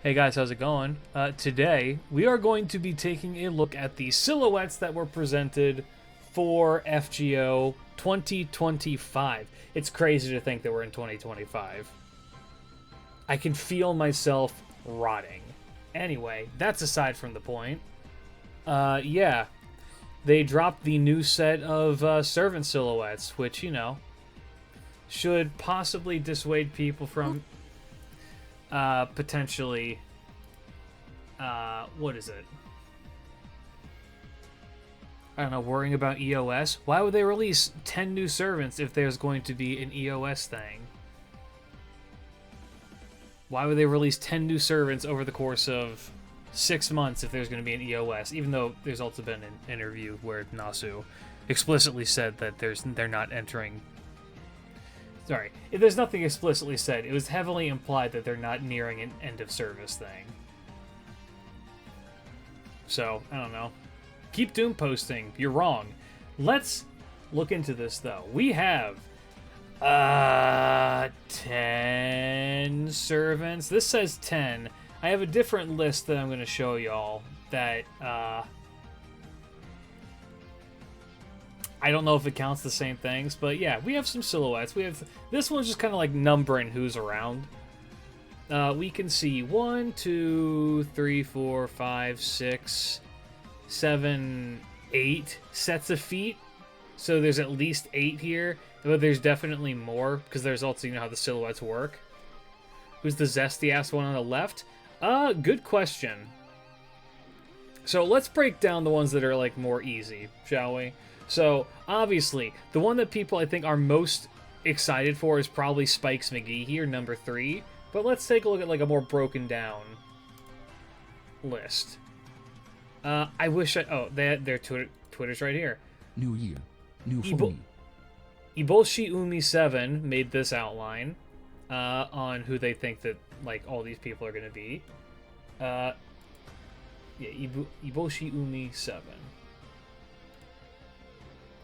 Hey guys, how's it going? Today, we are going to be taking a look at the silhouettes that were presented for FGO 2025. It's crazy to think that we're in 2025. I can feel myself rotting. Anyway, that's aside from the point. Yeah, they dropped the new set of servant silhouettes, which, you know, should possibly dissuade people from potentially, what is it? I don't know, worrying about EOS? Why would they release 10 new servants if there's going to be an EOS thing? Why would they release 10 new servants over the course of 6 months if there's going to be an EOS? Even though there's also been an interview where Nasu explicitly said that they're not entering. Sorry, there's nothing explicitly said. It was heavily implied that they're not nearing an end of service thing. So, I don't know. Keep doom posting. You're wrong. Let's look into this, though. We have 10 servants. This says 10. I have a different list that I'm going to show y'all that I don't know if it counts the same things, but yeah, we have some silhouettes. We have this one's just kind of like numbering who's around. We can see 1, 2, 3, 4, 5, 6, 7, 8 sets of feet. So there's at least 8 here, but there's definitely more because there's also, you know, how the silhouettes work. Who's the zesty ass one on the left? Good question. So let's break down the ones that are like more easy, shall we? So, obviously, the one that people I think are most excited for is probably Spikes McGee here, number 3. But let's take a look at like a more broken down list. I wish I... Oh, their Twitter's right here. New year, new for me. Iboshi Umi 7 made this outline on who they think that like all these people are going to be. Yeah, Iboshi Umi 7.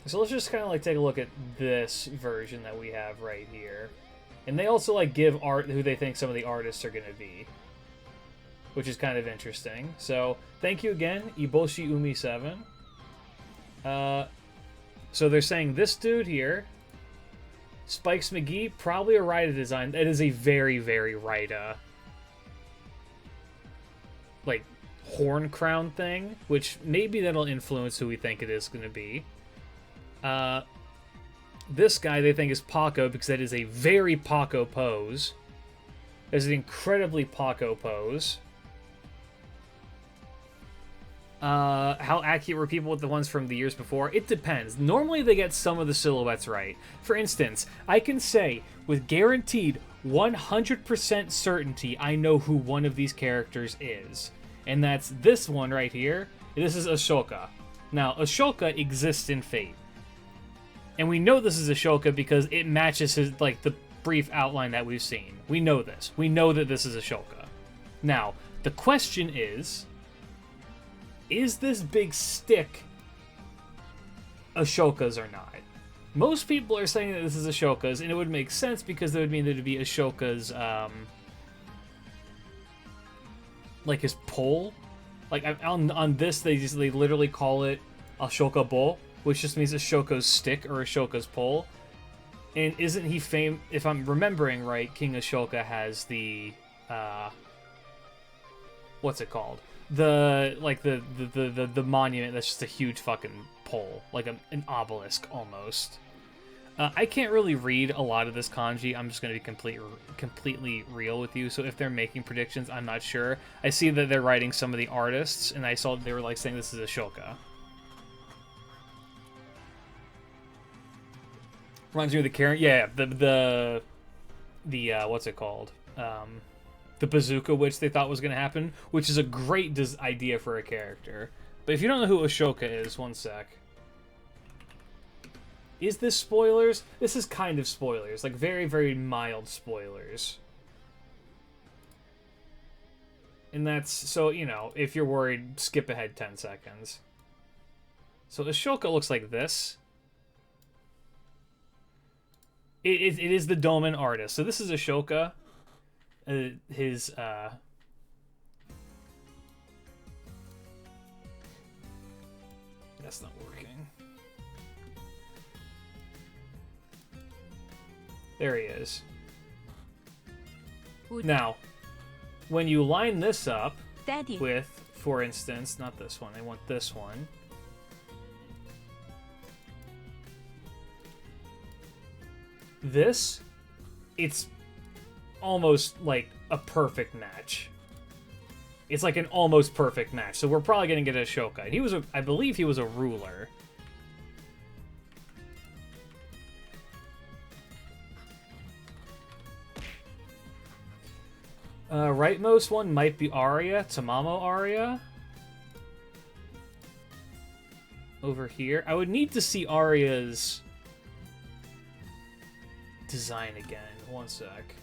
So let's just kind of like take a look at this version that we have right here. And they also like give art who they think some of the artists are going to be, which is kind of interesting. So thank you again, Iboshi Umi 7. So they're saying this dude here, Spikes McGee, probably a Raida design. That is a very, very Raida like horn crown thing, which maybe that'll influence who we think it is going to be. This guy they think is Paco because that is a very Paco pose. It's an incredibly Paco pose. How accurate were people with the ones from the years before? It depends. Normally they get some of the silhouettes right. For instance, I can say with guaranteed 100% certainty I know who one of these characters is. And that's this one right here. This is Ashoka. Now, Ashoka exists in Fate. And we know this is Ashoka because it matches his like the brief outline that we've seen. We know this. We know that this is Ashoka. Now, the question is this big stick Ashoka's or not? Most people are saying that this is Ashoka's, and it would make sense because that would mean that it'd be Ashoka's, like his pole. Like on this, they literally call it Ashoka Bull, which just means Ashoka's stick or Ashoka's pole. And isn't he if I'm remembering right, King Ashoka has the what's it called? The monument that's just a huge fucking pole, like an obelisk almost. I can't really read a lot of this kanji. I'm just going to be completely real with you. So if they're making predictions, I'm not sure. I see that they're writing some of the artists, and I saw they were like saying this is Ashoka. Reminds me of the Karen. Yeah, the what's it called? The bazooka, which they thought was going to happen, which is a great idea for a character. But if you don't know who Ashoka is, one sec. Is this spoilers? This is kind of spoilers, like very, very mild spoilers. And that's, so, you know, if you're worried, skip ahead 10 seconds. So Ashoka looks like this. It is the Doman artist. So this is Ashoka. His That's not working. There he is. Now, when you line this up Daddy. with, for instance, not this one, I want this one. This, it's almost like a perfect match. It's like an almost perfect match. So we're probably going to get a Shokai. I believe he was a ruler. Rightmost one might be Arya, Tamamo Arya. Over here. I would need to see Arya's design again. One sec.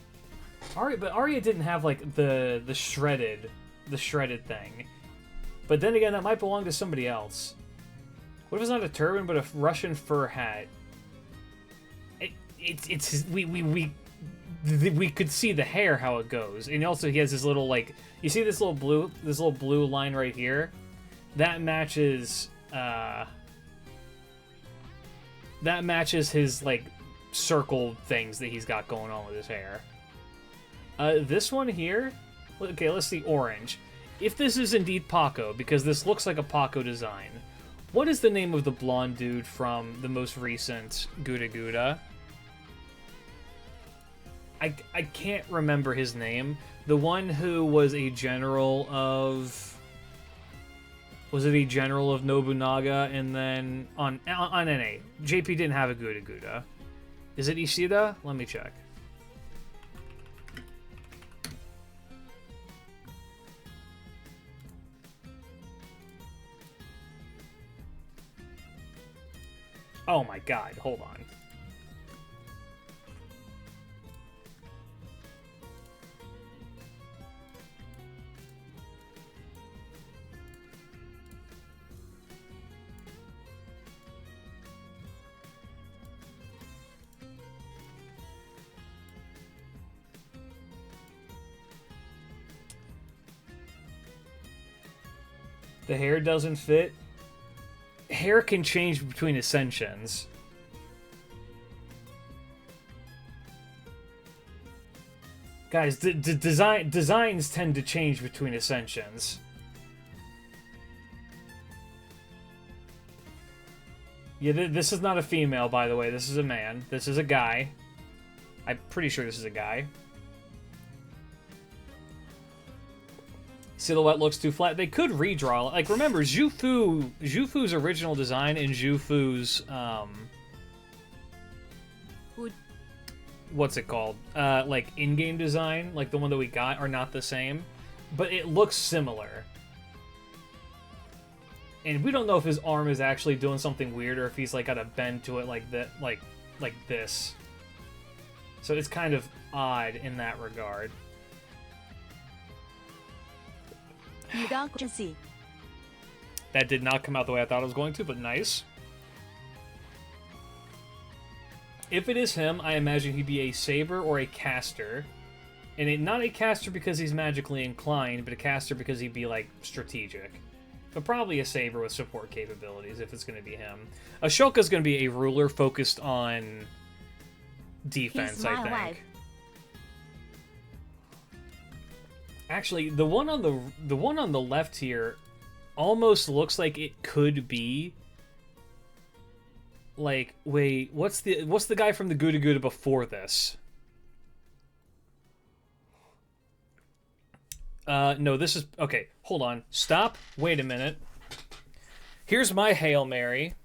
But Arya didn't have like the shredded thing. But then again, that might belong to somebody else. What if it's not a turban but a Russian fur hat? We could see the hair how it goes, and also he has this little like you see this little blue line right here. That matches his like circle things that he's got going on with his hair. This one here, okay, let's see orange. If this is indeed Paco, because this looks like a Paco design, what is the name of the blonde dude from the most recent Gouda Gouda? I can't remember his name. The one who was a general of... Was it a general of Nobunaga and then on NA? JP didn't have a Gouda Gouda. Is it Ishida? Let me check. Oh my god, hold on. The hair doesn't fit. Hair can change between ascensions. Guys, designs tend to change between ascensions. Yeah, this is not a female, by the way. This is a man. This is a guy. I'm pretty sure this is a guy. Silhouette looks too flat. They could redraw. Like, remember, Zhufu's original design and Zhufu's, what's it called? Like, in-game design, like the one that we got, are not the same. But it looks similar. And we don't know if his arm is actually doing something weird or if he's, like, got a bend to it like that, like this. So it's kind of odd in that regard. That did not come out the way I thought it was going to, but nice. If it is him, I imagine he'd be a saber or a caster. And not a caster because he's magically inclined, but a caster because he'd be, like, strategic. But probably a saber with support capabilities if it's going to be him. Ashoka's going to be a ruler focused on defense, I think. Wife. Actually, the one on the left here almost looks like it could be like, wait, what's the guy from the Gouda Gouda before this? No, this is okay, hold on. Stop. Wait a minute. Here's my Hail Mary.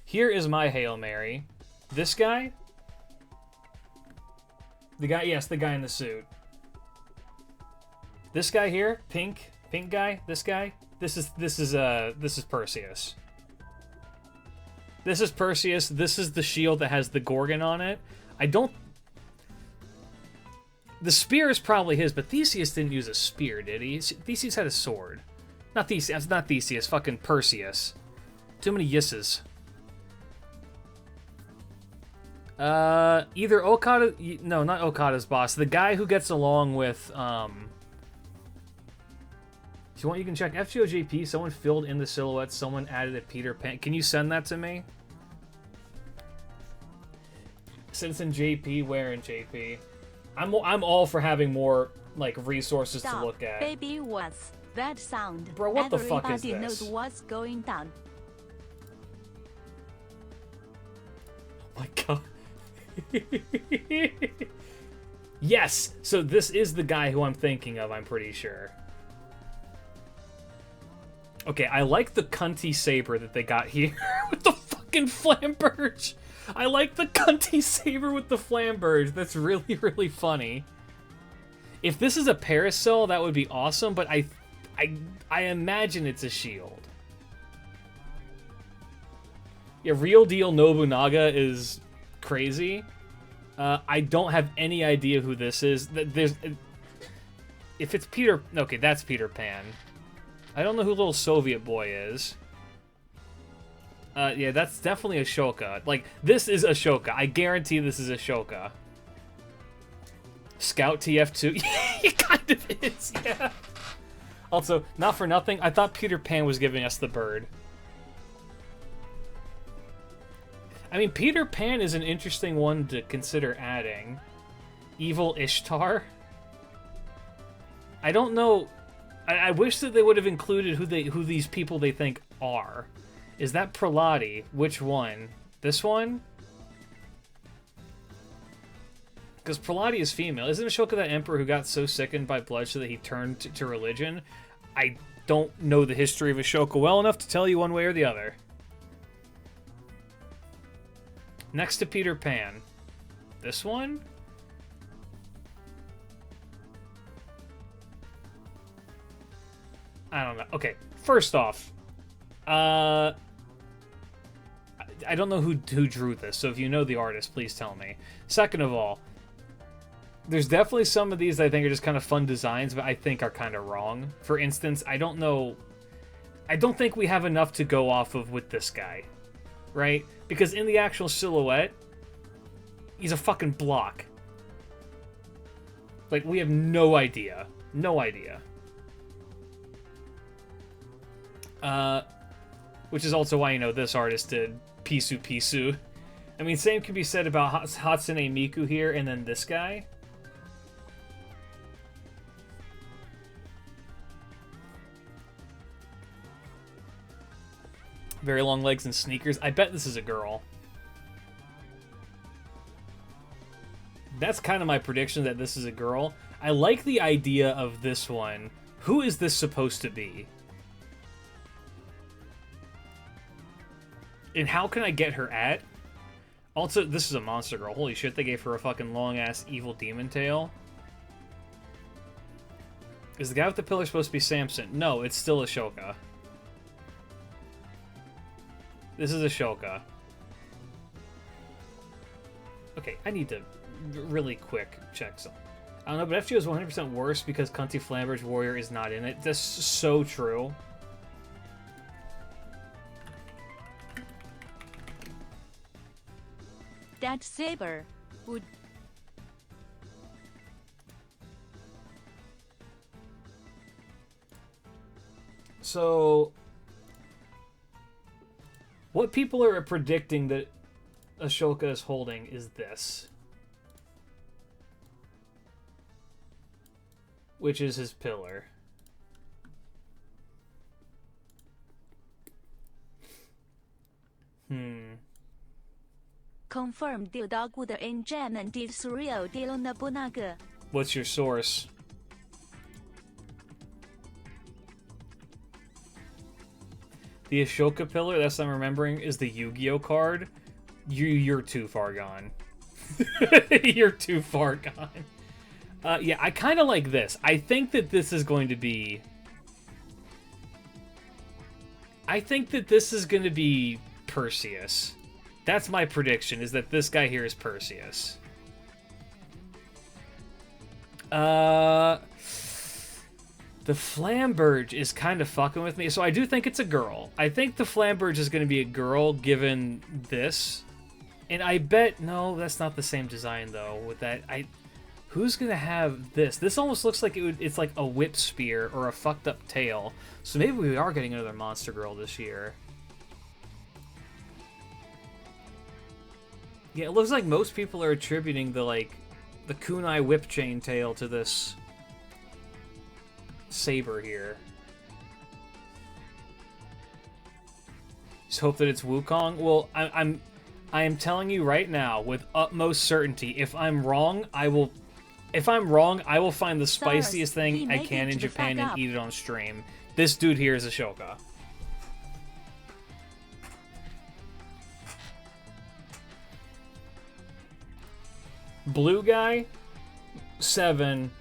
Here is my Hail Mary. This guy? The guy, yes, the guy in the suit. This guy here, pink guy, this guy. This is Perseus. This is Perseus. This is the shield that has the Gorgon on it. The spear is probably his, but Theseus didn't use a spear, did he? Theseus had a sword. Not Theseus, fucking Perseus. Too many yisses. Either Okada... No, not Okada's boss. The guy who gets along with, If you want, you can check FGO JP. Someone filled in the silhouette. Someone added a Peter Pan. Can you send that to me? Citizen JP, where in JP? I'm all for having more like resources to look at. Baby, what's that sound? Bro, what the fuck is Everybody this? knows what's going down. Oh my god. Yes! So this is the guy who I'm thinking of, I'm pretty sure. Okay, I like the cunty saber that they got here with the fucking flamberge. I like the cunty saber with the flamberge. That's really, really funny. If this is a parasol, that would be awesome, but I imagine it's a shield. Yeah, real deal Nobunaga is crazy. I don't have any idea who this is. If it's Peter... Okay, that's Peter Pan. I don't know who little Soviet boy is. Yeah, that's definitely Ashoka. Like, this is Ashoka. I guarantee this is Ashoka. Scout TF2? It kind of is, yeah. Also, not for nothing, I thought Peter Pan was giving us the bird. I mean, Peter Pan is an interesting one to consider adding. Evil Ishtar? I don't know... I wish that they would have included who these people they think are. Is that Praladi? Which one? This one? Because Praladi is female. Isn't Ashoka that emperor who got so sickened by bloodshed that he turned to religion? I don't know the history of Ashoka well enough to tell you one way or the other. Next to Peter Pan. This one? I don't know. Okay, first off, I don't know who drew this, so if you know the artist, please tell me. Second of all, there's definitely some of these that I think are just kind of fun designs, but I think are kind of wrong. For instance, I don't think we have enough to go off of with this guy, right? Because in the actual silhouette, he's a fucking block. Like, we have no idea. No idea. Which is also why, you know, this artist did Pisu Pisu. I mean, same can be said about Hatsune Miku here, and then this guy. Very long legs and sneakers. I bet this is a girl. That's kind of my prediction, that this is a girl. I like the idea of this one. Who is this supposed to be? And how can I get her at? Also, this is a monster girl. Holy shit, they gave her a fucking long-ass evil demon tail. Is the guy with the pillar supposed to be Samson? No, it's still Ashoka. This is Ashoka. Okay, I need to really quick check some. I don't know, but FGO is 100% worse because Cunty Flamberge Warrior is not in it. That's so true. That saber would... So, what people are predicting that Ashoka is holding is this. Which is his pillar. Confirmed the dog would enjam did surreal deal Nobunaga. What's your source? The Ashoka pillar, that's what I'm remembering, is the Yu-Gi-Oh card. You're too far gone. You're too far gone. Yeah, I kind of like this. I think that this is going to be... I think that this is going to be Perseus. That's my prediction, is that this guy here is Perseus. The Flamberge is kind of fucking with me, so I do think it's a girl. I think the Flamberge is going to be a girl, given this. And I bet... No, that's not the same design, though, with that... Who's gonna have this? This almost looks like it's like a whip spear or a fucked up tail. So maybe we are getting another monster girl this year. Yeah, it looks like most people are attributing the kunai whip chain tail to this saber here. Just hope that it's Wukong. Well, I am telling you right now with utmost certainty, if I'm wrong, I will find the spiciest thing I can in Japan and eat it on stream. This dude here is Ashoka. Blue guy, 7.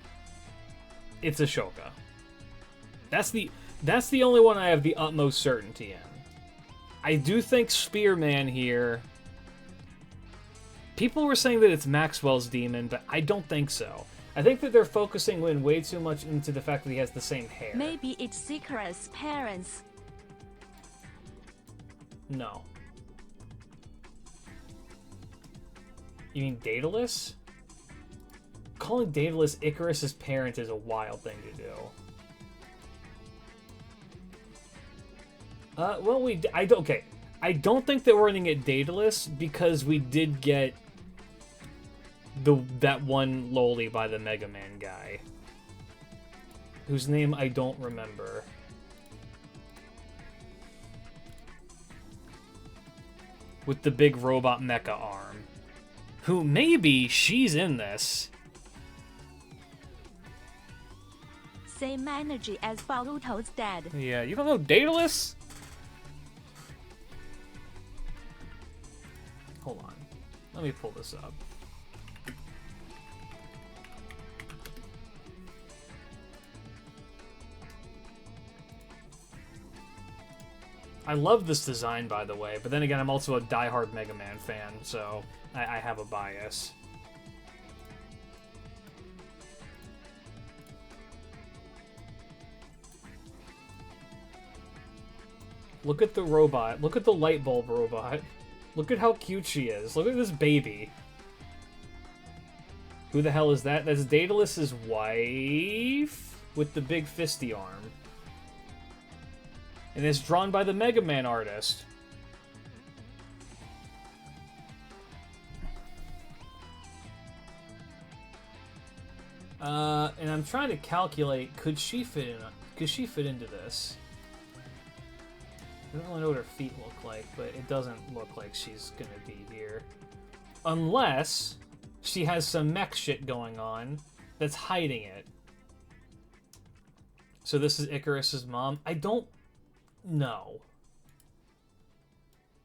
It's Ashoka. That's the only one I have the utmost certainty in. I do think Spearman here. People were saying that it's Maxwell's demon, but I don't think so. I think that they're focusing way too much into the fact that he has the same hair. Maybe it's Sakura's parents. No. You mean Daedalus? Calling Daedalus Icarus's parent is a wild thing to do. Well, okay. I don't think that we're gonna get Daedalus because we did get that one loli by the Mega Man guy, whose name I don't remember. With the big robot mecha arm. Who maybe she's in this. Same energy as Boruto's dad. Yeah, you don't know Daedalus? Hold on. Let me pull this up. I love this design, by the way, but then again, I'm also a diehard Mega Man fan, so I have a bias. Look at the robot. Look at the light bulb robot. Look at how cute she is. Look at this baby. Who the hell is that? That's Daedalus's wife with the big fisty arm. And it's drawn by the Mega Man artist. And I'm trying to calculate, could she fit into this? I don't really know what her feet look like, but it doesn't look like she's gonna be here. Unless she has some mech shit going on that's hiding it. So this is Icarus's mom. I don't know.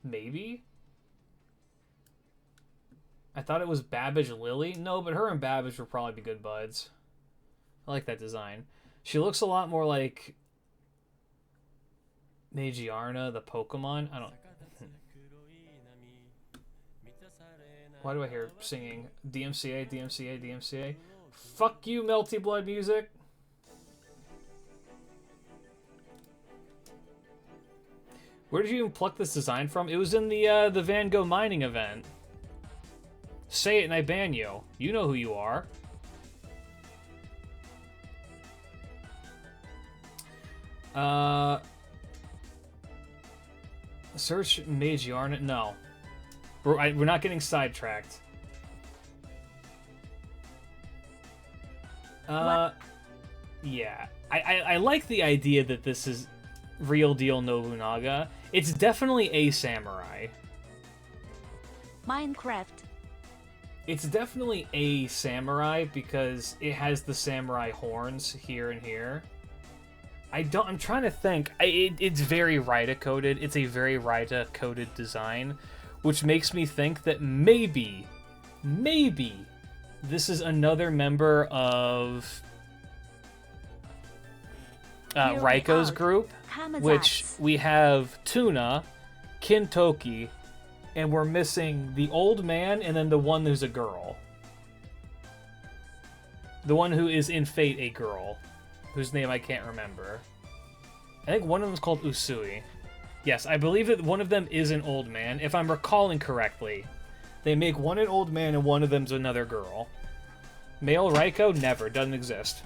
Maybe? I thought it was Babbage Lily. No, but her and Babbage would probably be good buds. I like that design. She looks a lot more like Magiarna, the Pokemon. I don't... Why do I hear singing DMCA, DMCA, DMCA? Fuck you, Melty Blood music! Where did you even pluck this design from? It was in the Van Gogh mining event. Say it and I ban you. You know who you are. Search Magiarna? No. We're not getting sidetracked. Yeah. I like the idea that this is real deal Nobunaga. It's definitely a samurai. Minecraft. It's definitely a samurai because it has the samurai horns here and here. I'm trying to think. It's very Raida coded. It's a very Raida coded design, which makes me think that maybe this is another member of Raiko's group, which we have Tuna, Kintoki, and we're missing the old man and then the one who's a girl. The one who is in Fate a girl, whose name I can't remember. I think one of them is called Usui. Yes, I believe that one of them is an old man, if I'm recalling correctly. They make one an old man and one of them's another girl. Male Raiko? Never. Doesn't exist.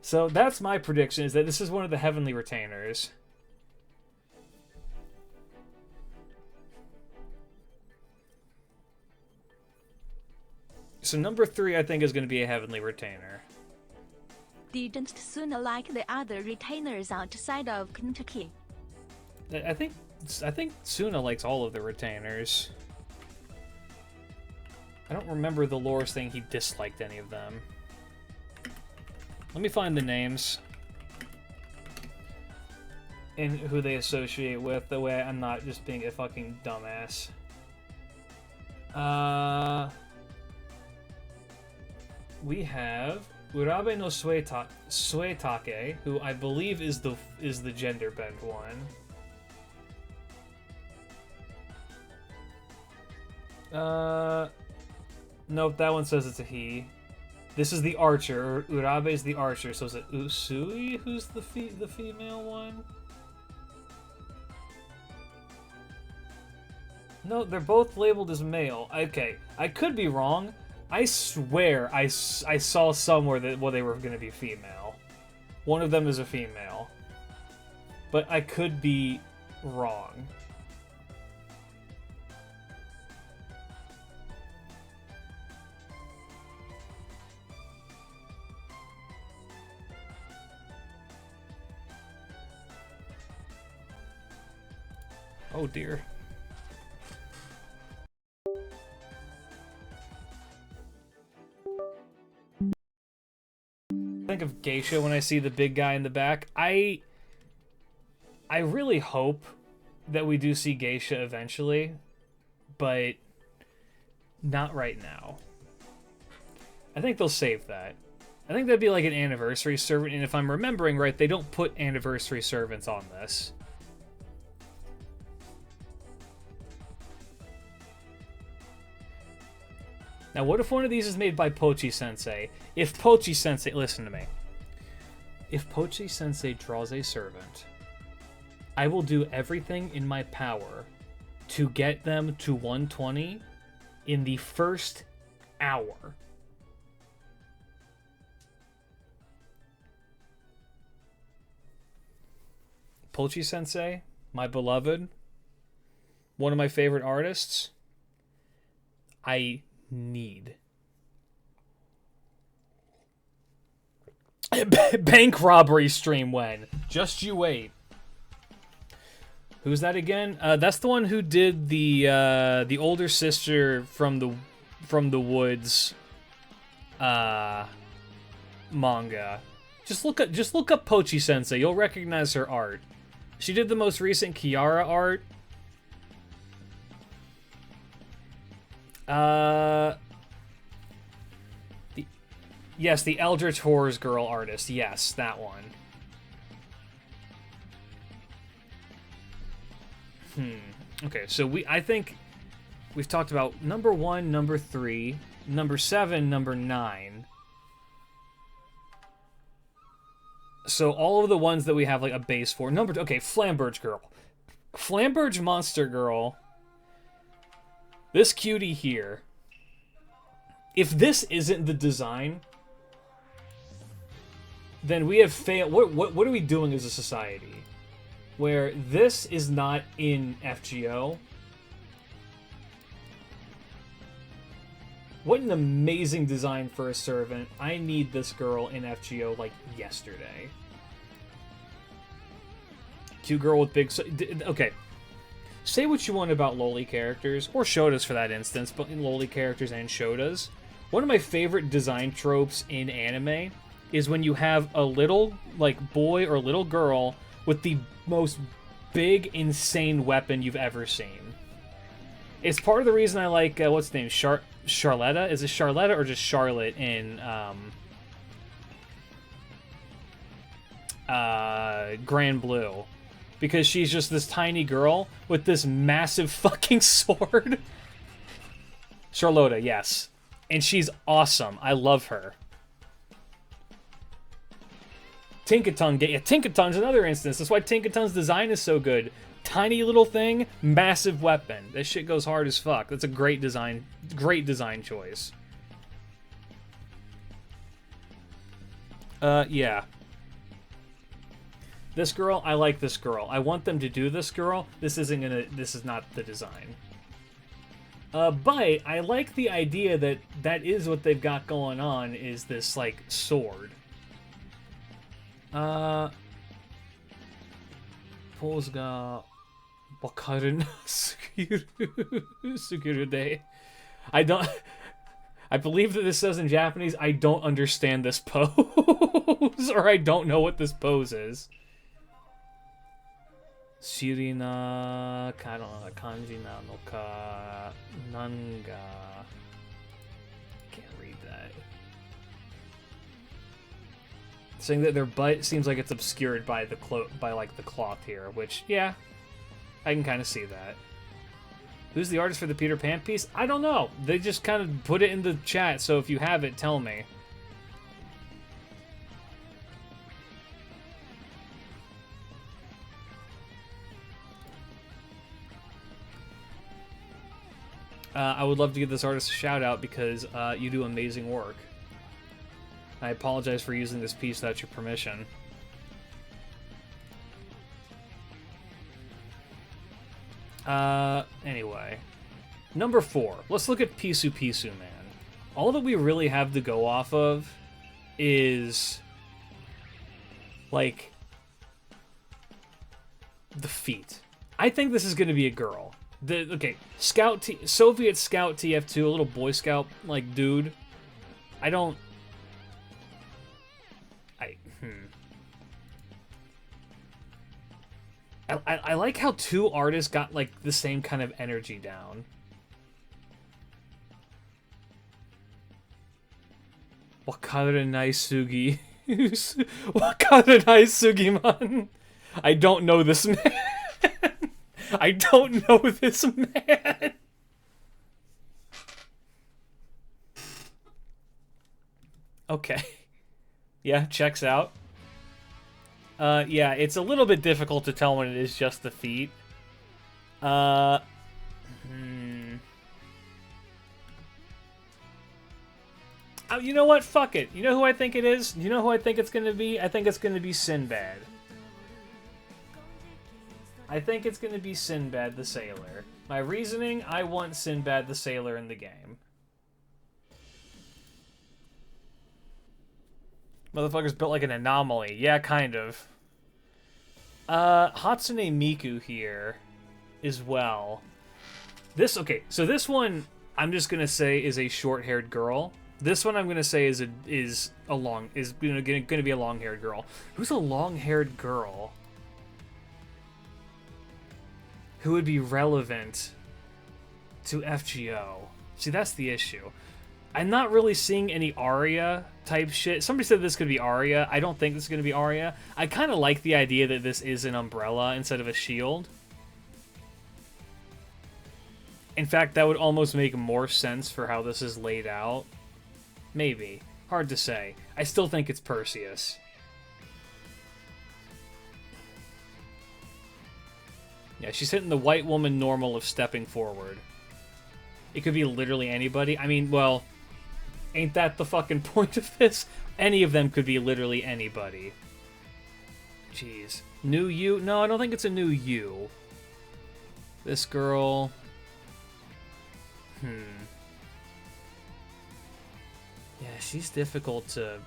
So that's my prediction, is that this is one of the Heavenly Retainers. So number 3, I think, is going to be a Heavenly Retainer. Didn't Suna like the other retainers outside of Kentucky? I think Suna likes all of the retainers. I don't remember the lore saying he disliked any of them. Let me find the names and who they associate with, the way I'm not just being a fucking dumbass. We have Urabe no Suetake, who I believe is the gender bent one. Nope, that one says it's a he. This is the archer. Urabe's the archer. So is it Usui who's the female one? No, they're both labeled as male. Okay, I could be wrong. I swear I saw somewhere that they were going to be female. One of them is a female. But I could be wrong. Oh dear. Think of Geisha when I see the big guy in the back. I really hope that we do see Geisha eventually, but not right now. I think they'll save that. I think that'd be like an anniversary servant, and if I'm remembering right, they don't put anniversary servants on this. Now, what if one of these is made by Pochi-sensei? If Pochi-sensei... Listen to me. If Pochi-sensei draws a servant, I will do everything in my power to get them to 120 in the first hour. Pochi-sensei, my beloved, one of my favorite artists, I need. Bank robbery stream when? Just you wait. Who's that again? That's the one who did the older sister from the Woods manga. Just look up Pochi Sensei. You'll recognize her art. She did the most recent Kiara art. Yes, the Eldritch Horrors Girl artist. Yes, that one. Okay, so I think we've talked about number 1, number 3, number 7, number 9. So all of the ones that we have like a base for. Okay, Flamberge Girl. Flamberge Monster Girl. This cutie here. If this isn't the design, then we have failed. What are we doing as a society? Where this is not in FGO. What an amazing design for a servant. I need this girl in FGO like yesterday. Cute girl with big... Okay. Say what you want about loli characters, or shotas for that instance, but in loli characters and shotas. One of my favorite design tropes in anime is when you have a little, like, boy or little girl with the most big, insane weapon you've ever seen. It's part of the reason I like, what's the name, Charlotta? Is it Charlotta or just Charlotte in, Grand Blue? Because she's just this tiny girl with this massive fucking sword. Charlotta, yes. And she's awesome. I love her. Tinkaton, yeah, Tinkaton's another instance. That's why Tinkaton's design is so good. Tiny little thing, massive weapon. This shit goes hard as fuck. That's a great design choice. Yeah. This girl, I like this girl. I want them to do this girl. This is not the design. But I like the idea that that is what they've got going on, is this, like, sword. Pose ga wakaru sugiru. I believe that this says in Japanese, I don't understand this pose, or I don't know what this pose is. Shiri na kanji na no ka nanga. Can't read that. Saying that their butt seems like it's obscured by the like the cloth here, which, yeah, I can kind of see that. Who's the artist for the Peter Pan piece? I don't know. They just kind of put it in the chat, so if you have it, tell me. I would love to give this artist a shout out because you do amazing work. I apologize for using this piece without your permission. Anyway. Number 4. Let's look at Pisu Pisu, man. All that we really have to go off of is, like, the feet. I think this is going to be a girl. Okay, Soviet Scout TF2, a little Boy Scout, like, dude. I like how two artists got, like, the same kind of energy down. Wakaranai Sugi. Wakaranai Sugiman. I don't know this man. I don't know this man. Okay. Yeah, checks out. Yeah, it's a little bit difficult to tell when it is just the feet. Oh, you know what? Fuck it. You know who I think it is? You know who I think it's gonna be? I think it's gonna be Sinbad. I think it's gonna be Sinbad the Sailor. My reasoning, I want Sinbad the Sailor in the game. Motherfucker's built like an anomaly. Yeah, kind of. Hatsune Miku here as well. Okay, so this one I'm just gonna say is a short-haired girl. This one I'm gonna say is gonna be a long-haired girl. Who's a long-haired girl who would be relevant to FGO? See, that's the issue. I'm not really seeing any Arya type shit. Somebody said this could be Arya. I don't think this is going to be Arya. I kind of like the idea that this is an umbrella instead of a shield. In fact, that would almost make more sense for how this is laid out. Maybe. Hard to say. I still think it's Perseus. Yeah, she's hitting the white woman normal of stepping forward. It could be literally anybody. I mean, well, ain't that the fucking point of this? Any of them could be literally anybody. Jeez. New you? No, I don't think it's a new you. This girl... Yeah, she's difficult to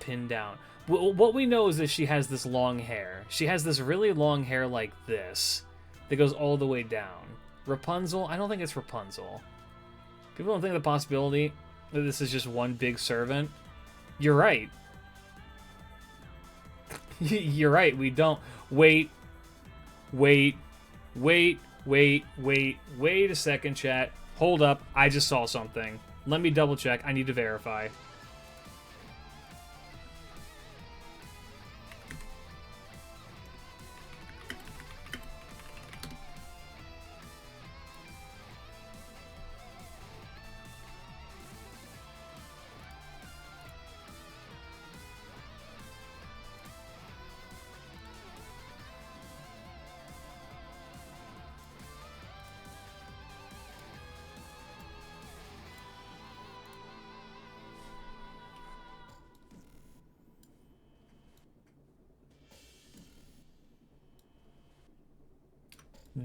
pin down. What we know is that she has this long hair. She has this really long hair like this that goes all the way down. Rapunzel? I don't think it's Rapunzel. People don't think the possibility that this is just one big servant. You're right. You're right, we don't. Wait a second, chat. Hold up, I just saw something. Let me double check, I need to verify.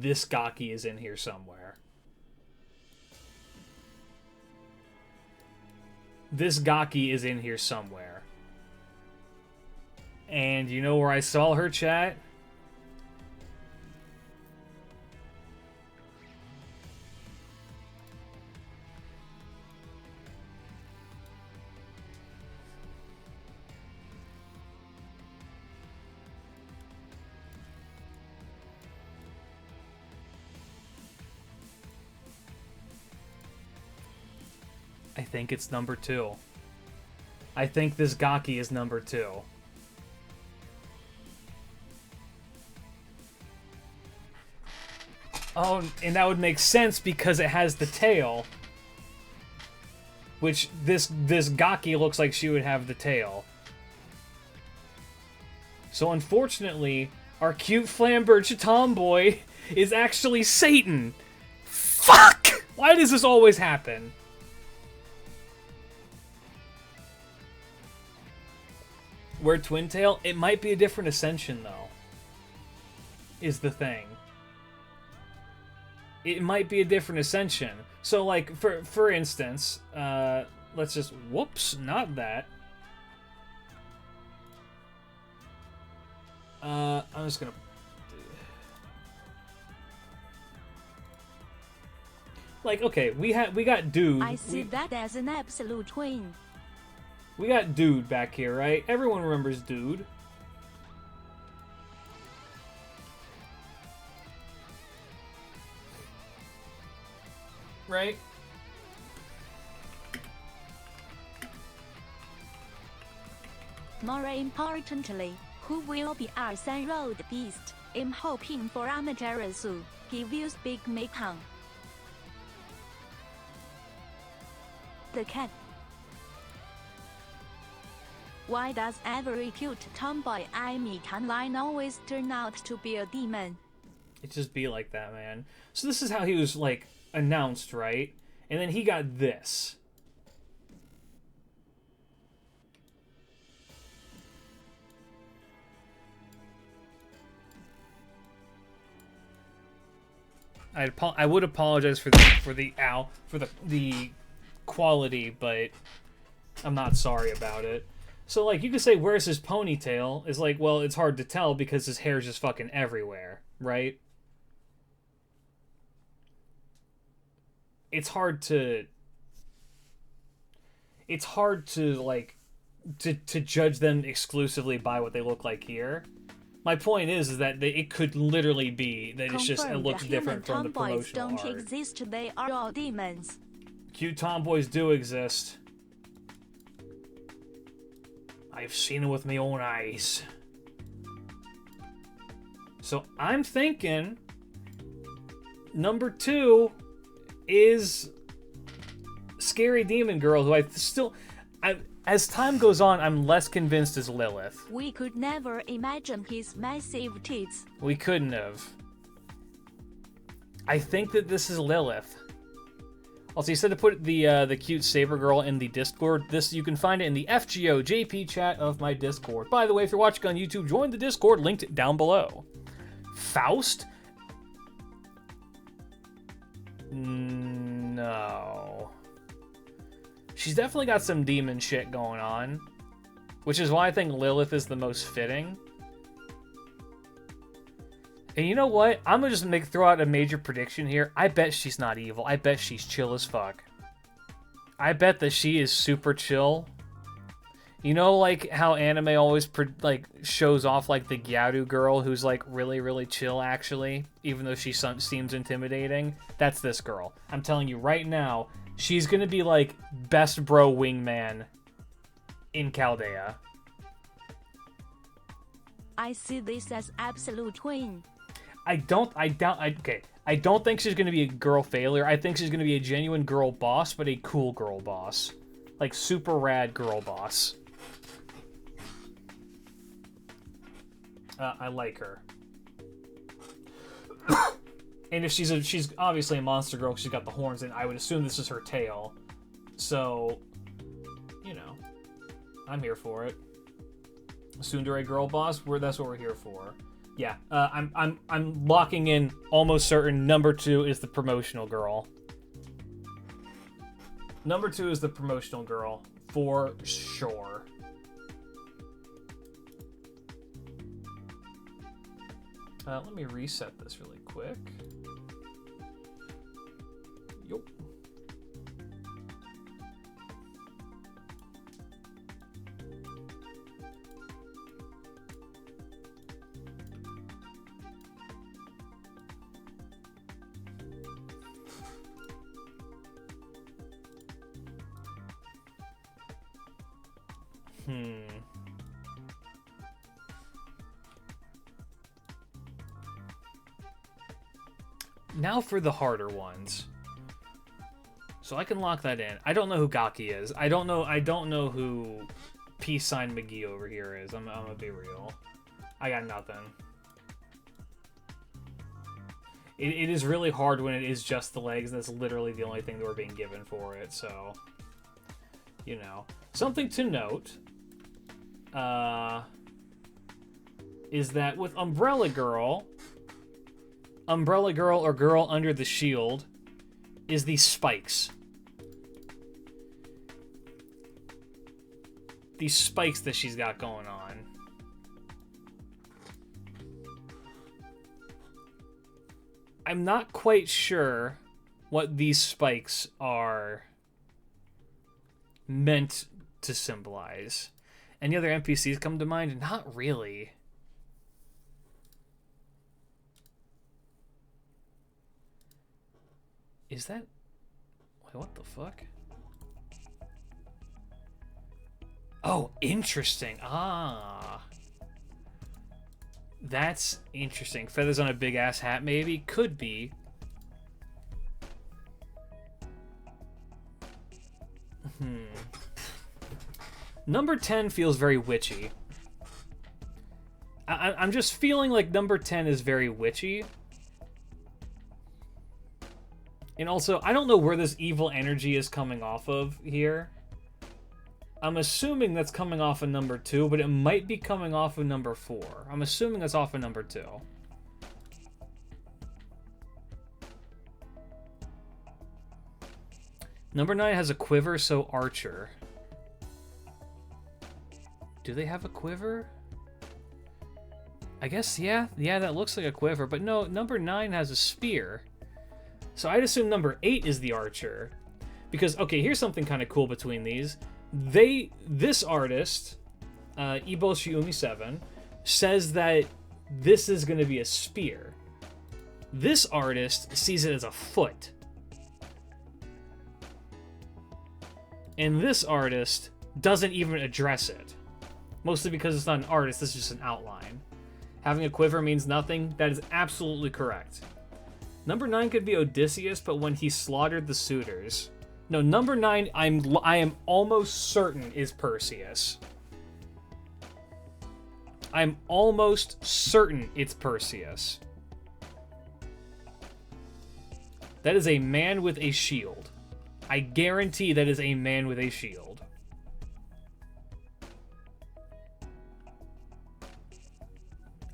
this Gaki is in here somewhere. This Gaki is in here somewhere. And you know where I saw her, chat? I think it's number 2. I think this Gaki is number 2. Oh, and that would make sense because it has the tail. Which, this Gaki looks like she would have the tail. So unfortunately, our cute Flamberge Tomboy is actually Satan. Fuck! Why does this always happen? Where Twin Tail? It might be a different Ascension, though. Is the thing. It might be a different Ascension. So, like, for instance, let's just... Whoops, not that. I'm just gonna... Like, okay, we got Dude. I see that as an absolute twin. We got Dude back here, right? Everyone remembers Dude. Right? More importantly, who will be our Sun Road Beast? I'm hoping for Amaterasu. He views Big Mekong. The cat. Why does every cute tomboy I meet online always turn out to be a demon? It just be like that, man. So this is how he was, like, announced, right? And then he got this. I would apologize for the quality, but I'm not sorry about it. So, like, you could say, where's his ponytail? Is like, well, it's hard to tell because his hair's just fucking everywhere, right? It's hard to, like, to judge them exclusively by what they look like here. My point is that it could literally be that it's just, it looks different from the promotional art. Don't exist, they are all demons. Cute tomboys do exist. I've seen it with my own eyes. So I'm thinking number 2 is Scary Demon Girl, who as time goes on, I'm less convinced is Lilith. We could never imagine his massive tits. We couldn't have. I think that this is Lilith. Also, you said to put the cute Saber Girl in the Discord. You can find it in the FGO JP chat of my Discord. By the way, if you're watching on YouTube, join the Discord, linked down below. Faust? No. She's definitely got some demon shit going on, which is why I think Lilith is the most fitting. And you know what? I'm gonna just throw out a major prediction here. I bet she's not evil. I bet she's chill as fuck. I bet that she is super chill. You know, like how anime always shows off like the Gyaru girl who's like really, really chill actually, even though she seems intimidating. That's this girl. I'm telling you right now, she's gonna be like best bro wingman in Chaldea. I see this as absolute twin. I don't think she's gonna be a girl failure. I think she's gonna be a genuine girl boss, but a cool girl boss. Like super rad girl boss. I like her. And if she's obviously a monster girl, she's got the horns, and I would assume this is her tail. So, you know, I'm here for it. Tsundere girl boss, that's what we're here for. Yeah, I'm locking in almost certain number 2 is the promotional girl. Number 2 is the promotional girl for sure. Let me reset this really quick. Yup. Now for the harder ones. So I can lock that in. I don't know who Gaki is. I don't know who Peace Sign McGee over here is. I'm gonna be real. I got nothing. It is really hard when it is just the legs, and that's literally the only thing that we're being given for it, so... You know. Something to note... is that with Umbrella Girl or Girl Under the Shield is these spikes. These spikes that she's got going on. I'm not quite sure what these spikes are meant to symbolize. Any other NPCs come to mind? Not really. Is that... Wait, what the fuck? Oh, interesting. Ah. That's interesting. Feathers on a big-ass hat, maybe? Could be. Number 10 feels very witchy. I'm just feeling like number 10 is very witchy. And also, I don't know where this evil energy is coming off of here. I'm assuming that's coming off of number 2, but it might be coming off of number 4. I'm assuming that's off of number 2. Number 9 has a quiver, so Archer. Do they have a quiver? I guess, yeah. Yeah, that looks like a quiver. But no, number 9 has a spear. So I'd assume number 8 is the Archer. Because, okay, here's something kind of cool between these. This artist, Iboshi Umi 7, says that this is going to be a spear. This artist sees it as a foot. And this artist doesn't even address it. Mostly because it's not an artist, this is just an outline. Having a quiver means nothing. That is absolutely correct. Number 9 could be Odysseus, but when he slaughtered the suitors. No, number 9, I am almost certain is Perseus. I'm almost certain it's Perseus. That is a man with a shield. I guarantee that is a man with a shield.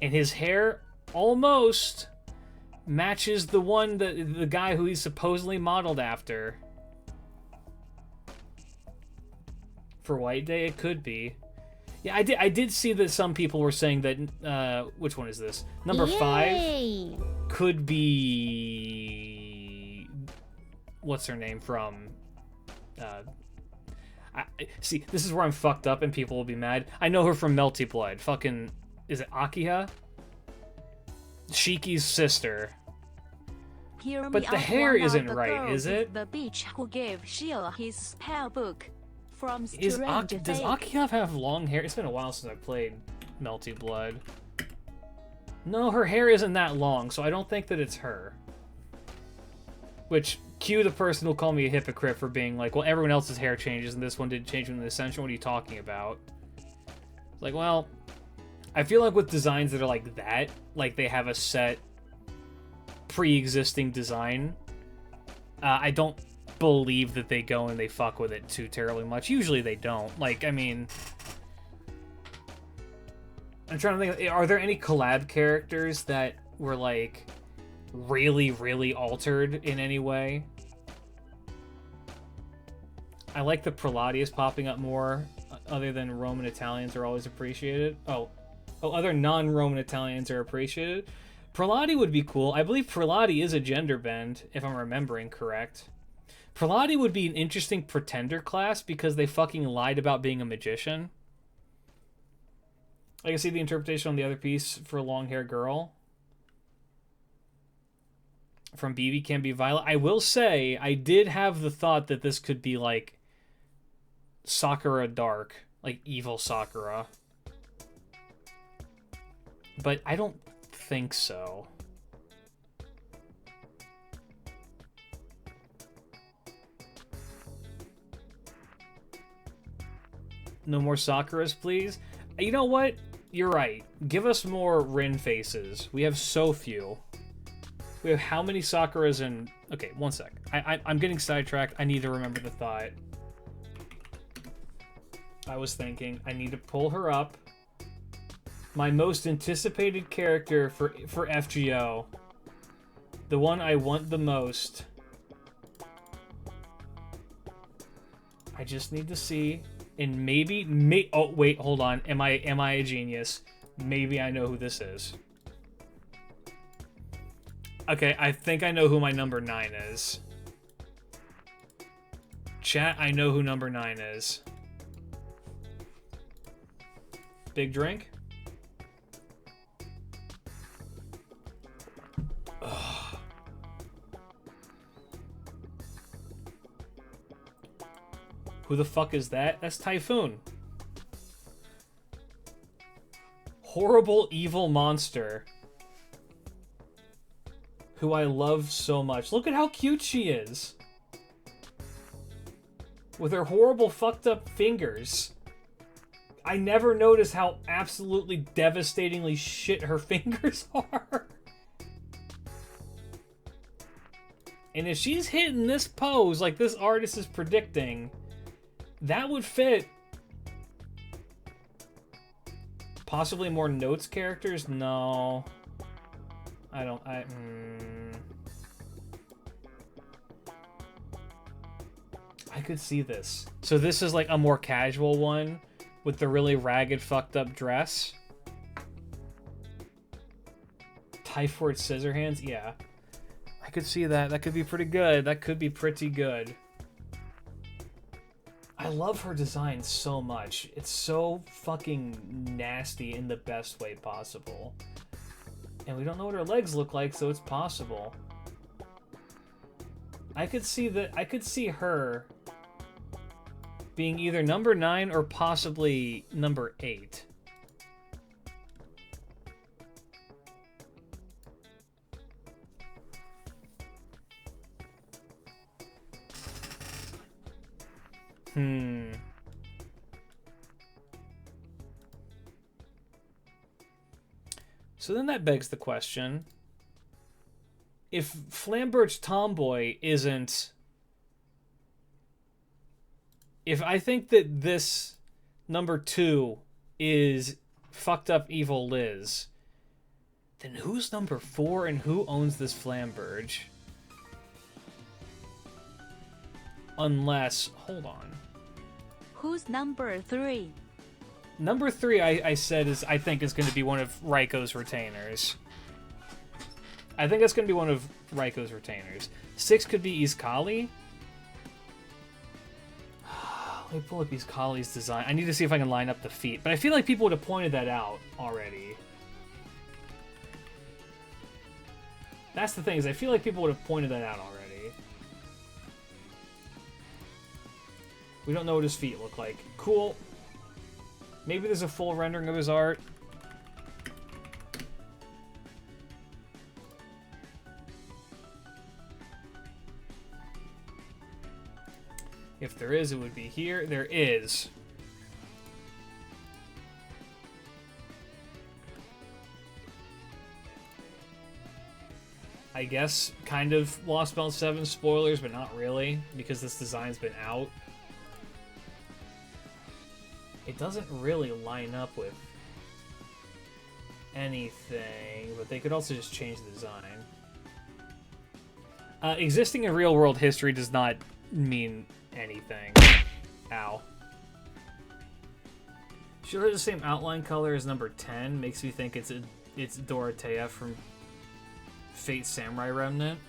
And his hair almost matches the one that the guy who he's supposedly modeled after. For White Day, it could be. Yeah, I did see that some people were saying that which one is this? Number 5 could be what's her name from see, this is where I'm fucked up and people will be mad. I know her from Melty Blood. Fucking, is it Akiha? Shiki's sister. But the hair isn't right, is it? The beach who gave Shio his spell book from Does Akiha have long hair? It's been a while since I played Melty Blood. No, her hair isn't that long, so I don't think that it's her. Which, cue the person who'll call me a hypocrite for being like, well, everyone else's hair changes and this one didn't change in the Ascension. What are you talking about? Like, well, I feel like with designs that are like that, like they have a set pre-existing design, I don't believe that they go and they fuck with it too terribly much. Usually they don't. Like, I mean, I'm trying to think, are there any collab characters that were, like, really, really altered in any way? I like the Preladius popping up more, other than Roman Italians are always appreciated. Oh, other non-Roman Italians are appreciated. Preladi would be cool. I believe Preladi is a gender bend, if I'm remembering correct. Preladi would be an interesting pretender class because they fucking lied about being a magician. I can see the interpretation on the other piece for a long-haired girl. From BB can be Violet. I will say, I did have the thought that this could be like Sakura Dark, like evil Sakura. But I don't think so. No more Sakuras, please. You know what? You're right. Give us more Rin faces. We have so few. We have how many Sakuras and... Okay, one sec. I'm getting sidetracked. I need to remember the thought. I was thinking, I need to pull her up. My most anticipated character for FGO. The one I want the most. I just need to see... And maybe... Oh, wait, hold on. Am I a genius? Maybe I know who this is. Okay, I think I know who my number 9 is. Chat, I know who number 9 is. Big drink? Ugh. Who the fuck is that? That's Typhoon. Horrible evil monster. Who I love so much. Look at how cute she is. With her horrible fucked up fingers. I never noticed how absolutely devastatingly shit her fingers are. And if she's hitting this pose like this artist is predicting, that would fit. Possibly more Notes characters? No. I could see this. So this is like a more casual one with the really ragged, fucked up dress. Typhoid Scissorhands? Yeah. I could see that. That could be pretty good. That could be pretty good. I love her design so much. It's so fucking nasty in the best way possible. And we don't know what her legs look like, so it's possible. I could see her being either number 9 or possibly number 8. So then that begs the question, if Flambert's Tomboy isn't... If I think that this number 2 is fucked up evil Liz, then who's number 4 and who owns this Flamberge? Unless... Hold on. Who's number 3? Number 3, I said, I think is going to be one of Raiko's retainers. I think that's going to be one of Raiko's retainers. 6 could be Iskali. Let me pull up Iskali's design. I need to see if I can line up the feet. But I feel like people would have pointed that out already. That's the thing, is I feel like people would have pointed that out already. We don't know what his feet look like. Cool. Maybe there's a full rendering of his art. If there is, it would be here. There is. I guess kind of Lost Belt 7 spoilers, but not really, because this design's been out. It doesn't really line up with anything, but they could also just change the design. Existing in real-world history does not mean anything. Ow. She has the same outline color as number 10. Makes me think it's Dorothea from Fate Samurai Remnant.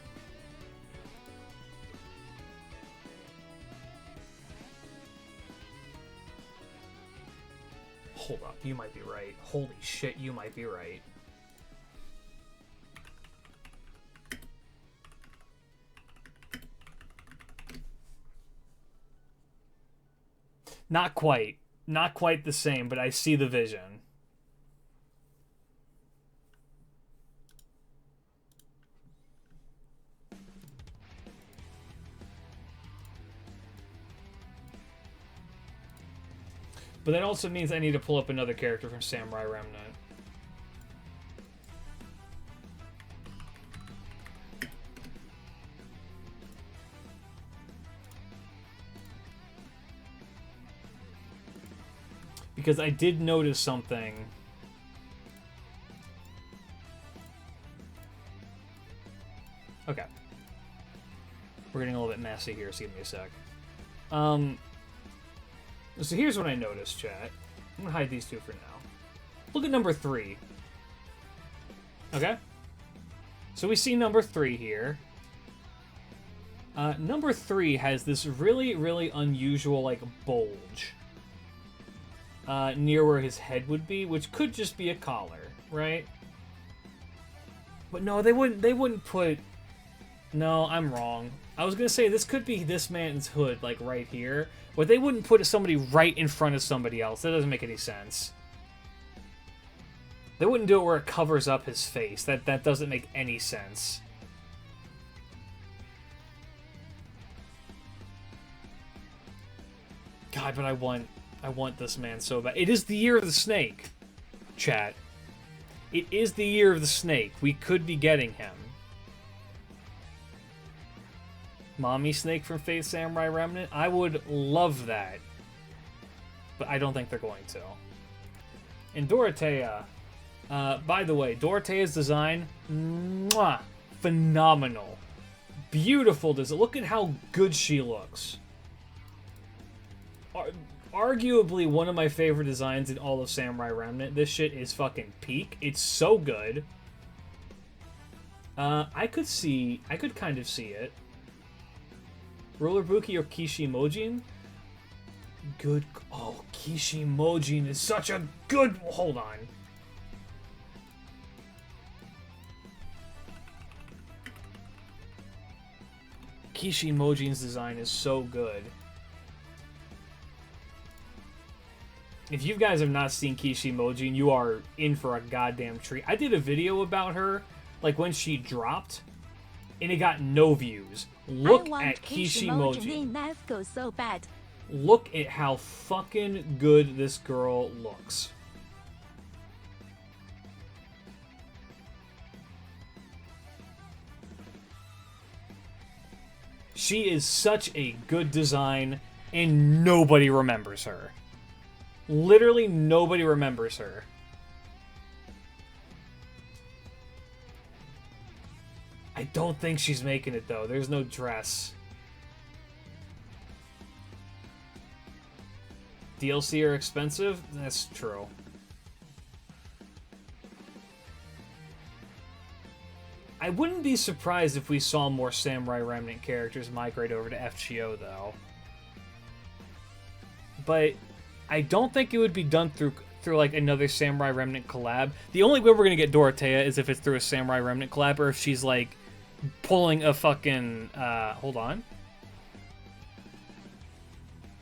Hold up, you might be right. Holy shit, you might be right. Not quite. Not quite the same, but I see the vision. But that also means I need to pull up another character from Samurai Remnant. Because I did notice something. Okay. We're getting a little bit messy here, so give me a sec. So here's what I noticed, chat. I'm gonna hide these two for now. Look at number 3. Okay? So we see number 3 here. Number 3 has this really, really unusual, like, bulge. Near where his head would be, which could just be a collar, right? But no, they wouldn't put... No, I'm wrong. I was gonna say this could be this man's hood, like right here, but they wouldn't put somebody right in front of somebody else. That doesn't make any sense. They wouldn't do it where it covers up his face. That doesn't make any sense. God, but I want this man so bad. It is the year of the snake, chat. It is the year of the snake. We could be getting him. Mommy Snake from Fate Samurai Remnant? I would love that. But I don't think they're going to. And Dorothea. By the way, Dorothea's design, mwah, phenomenal. Beautiful design. Look at how good she looks. Arguably one of my favorite designs in all of Samurai Remnant. This shit is fucking peak. It's so good. I could kind of see it. Rollerbuki or Kishimojin? Good. Oh, Kishimojin is such a good... Hold on. Kishimojin's design is so good. If you guys have not seen Kishimojin, you are in for a goddamn treat. I did a video about her, like when she dropped, and it got no views. Look at Kishimojin. FGO so bad. Look at how fucking good this girl looks. She is such a good design, and nobody remembers her. Literally nobody remembers her. I don't think she's making it, though. There's no dress. DLC are expensive? That's true. I wouldn't be surprised if we saw more Samurai Remnant characters migrate over to FGO, though. But I don't think it would be done through like another Samurai Remnant collab. The only way we're gonna get Dorothea is if it's through a Samurai Remnant collab, or if she's like pulling a fucking hold on.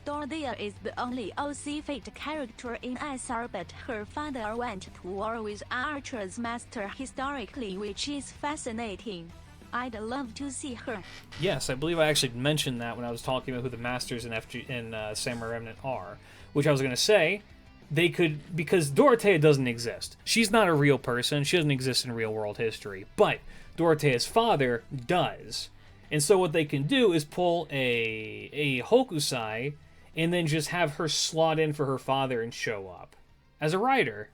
Dorothea is the only OC Fate character in SR, but her father went to war with Archer's master historically, which is fascinating. I'd love to see her. Yes, I believe I actually mentioned that when I was talking about who the masters in Samurai Remnant are. Which I was going to say, they could... Because Dorothea doesn't exist. She's not a real person. She doesn't exist in real world history. But Dorothea's father does. And so what they can do is pull a Hokusai and then just have her slot in for her father and show up. As a writer.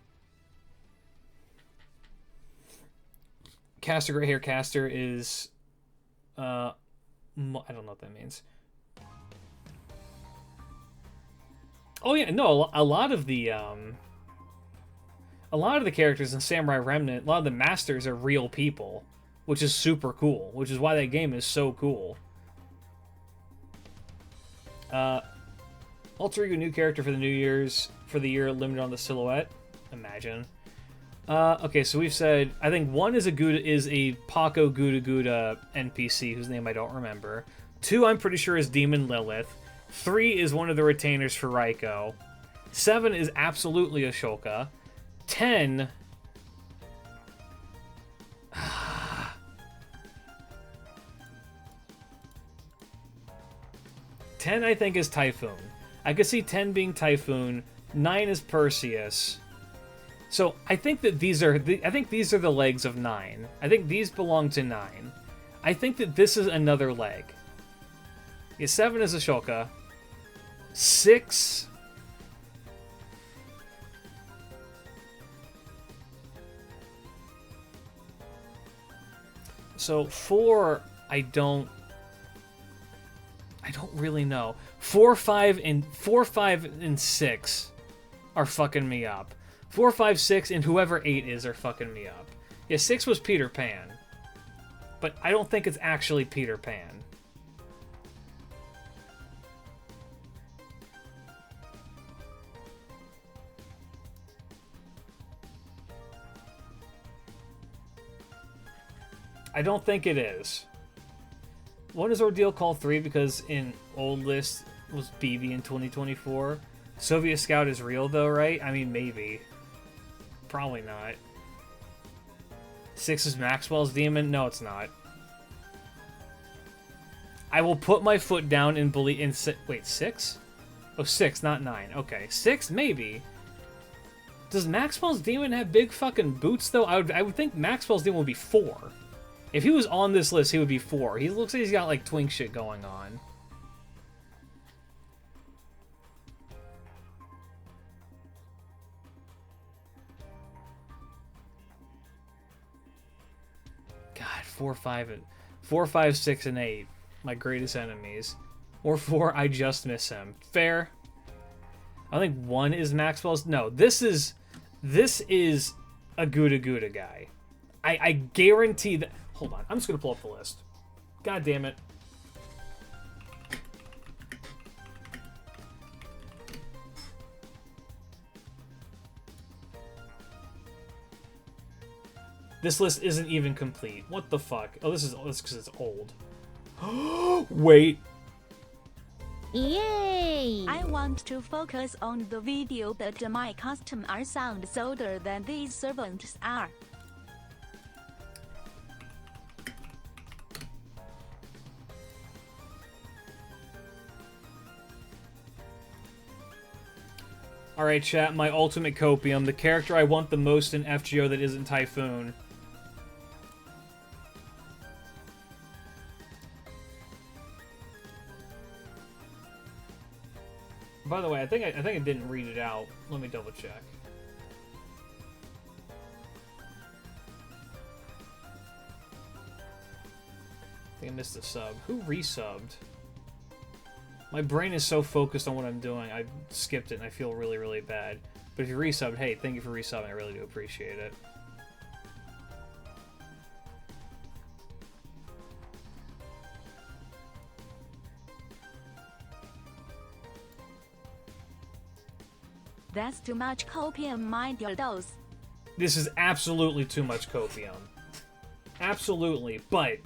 Caster Gray Hair Caster is... I don't know what that means. Oh yeah, no, a lot of the characters in Samurai Remnant, a lot of the masters are real people, which is super cool, which is why that game is so cool. Alter Ego new character for the year limited on the silhouette. Imagine. Okay, so we've said, I think 1 is a Paco Gouda Gouda NPC, whose name I don't remember. 2, I'm pretty sure, is Demon Lilith. 3 is one of the retainers for Raiko. 7 is absolutely Ashoka. 10... 10, I think, is Typhoon. I could see 10 being Typhoon. 9 is Perseus. So I think that these are the legs of 9. I think these belong to 9. I think that this is another leg. Yeah, 7 is Ashoka. 6. So 4, I don't really know. 4, 5, and 6 are fucking me up. 4, 5, 6, and whoever 8 is are fucking me up. Yeah, 6 was Peter Pan. But I don't think it's actually Peter Pan. I don't think it is. What is Ordeal Call 3? Because in old list was BB in 2024. Soviet Scout is real though, right? I mean, maybe. Probably not. 6 is Maxwell's Demon? No, it's not. I will put my foot down and believe in... Wait, 6? Oh, 6, not 9. Okay, 6? Maybe. Does Maxwell's Demon have big fucking boots, though? I would think Maxwell's Demon would be 4. If he was on this list, he would be 4. He looks like he's got, like, twink shit going on. God, 4, 5, 6, and 8. My greatest enemies. Or 4, I just miss him. Fair. I think 1 is Maxwell's... No, this is a Gouda Gouda guy. I guarantee that... Hold on, I'm just going to pull up the list. God damn it. This list isn't even complete. What the fuck? Oh, this is because it's old. Wait. Yay! I want to focus on the video, but my customers sound older than these servants are. Alright, chat, my ultimate copium. The character I want the most in FGO that isn't Typhoon. By the way, I think I didn't read it out. Let me double check. I think I missed a sub. Who resubbed? My brain is so focused on what I'm doing, I skipped it and I feel really, really bad. But if you resubbed, hey, thank you for resubbing. I really do appreciate it. That's too much copium, mind your dose. This is absolutely too much copium. Absolutely, but...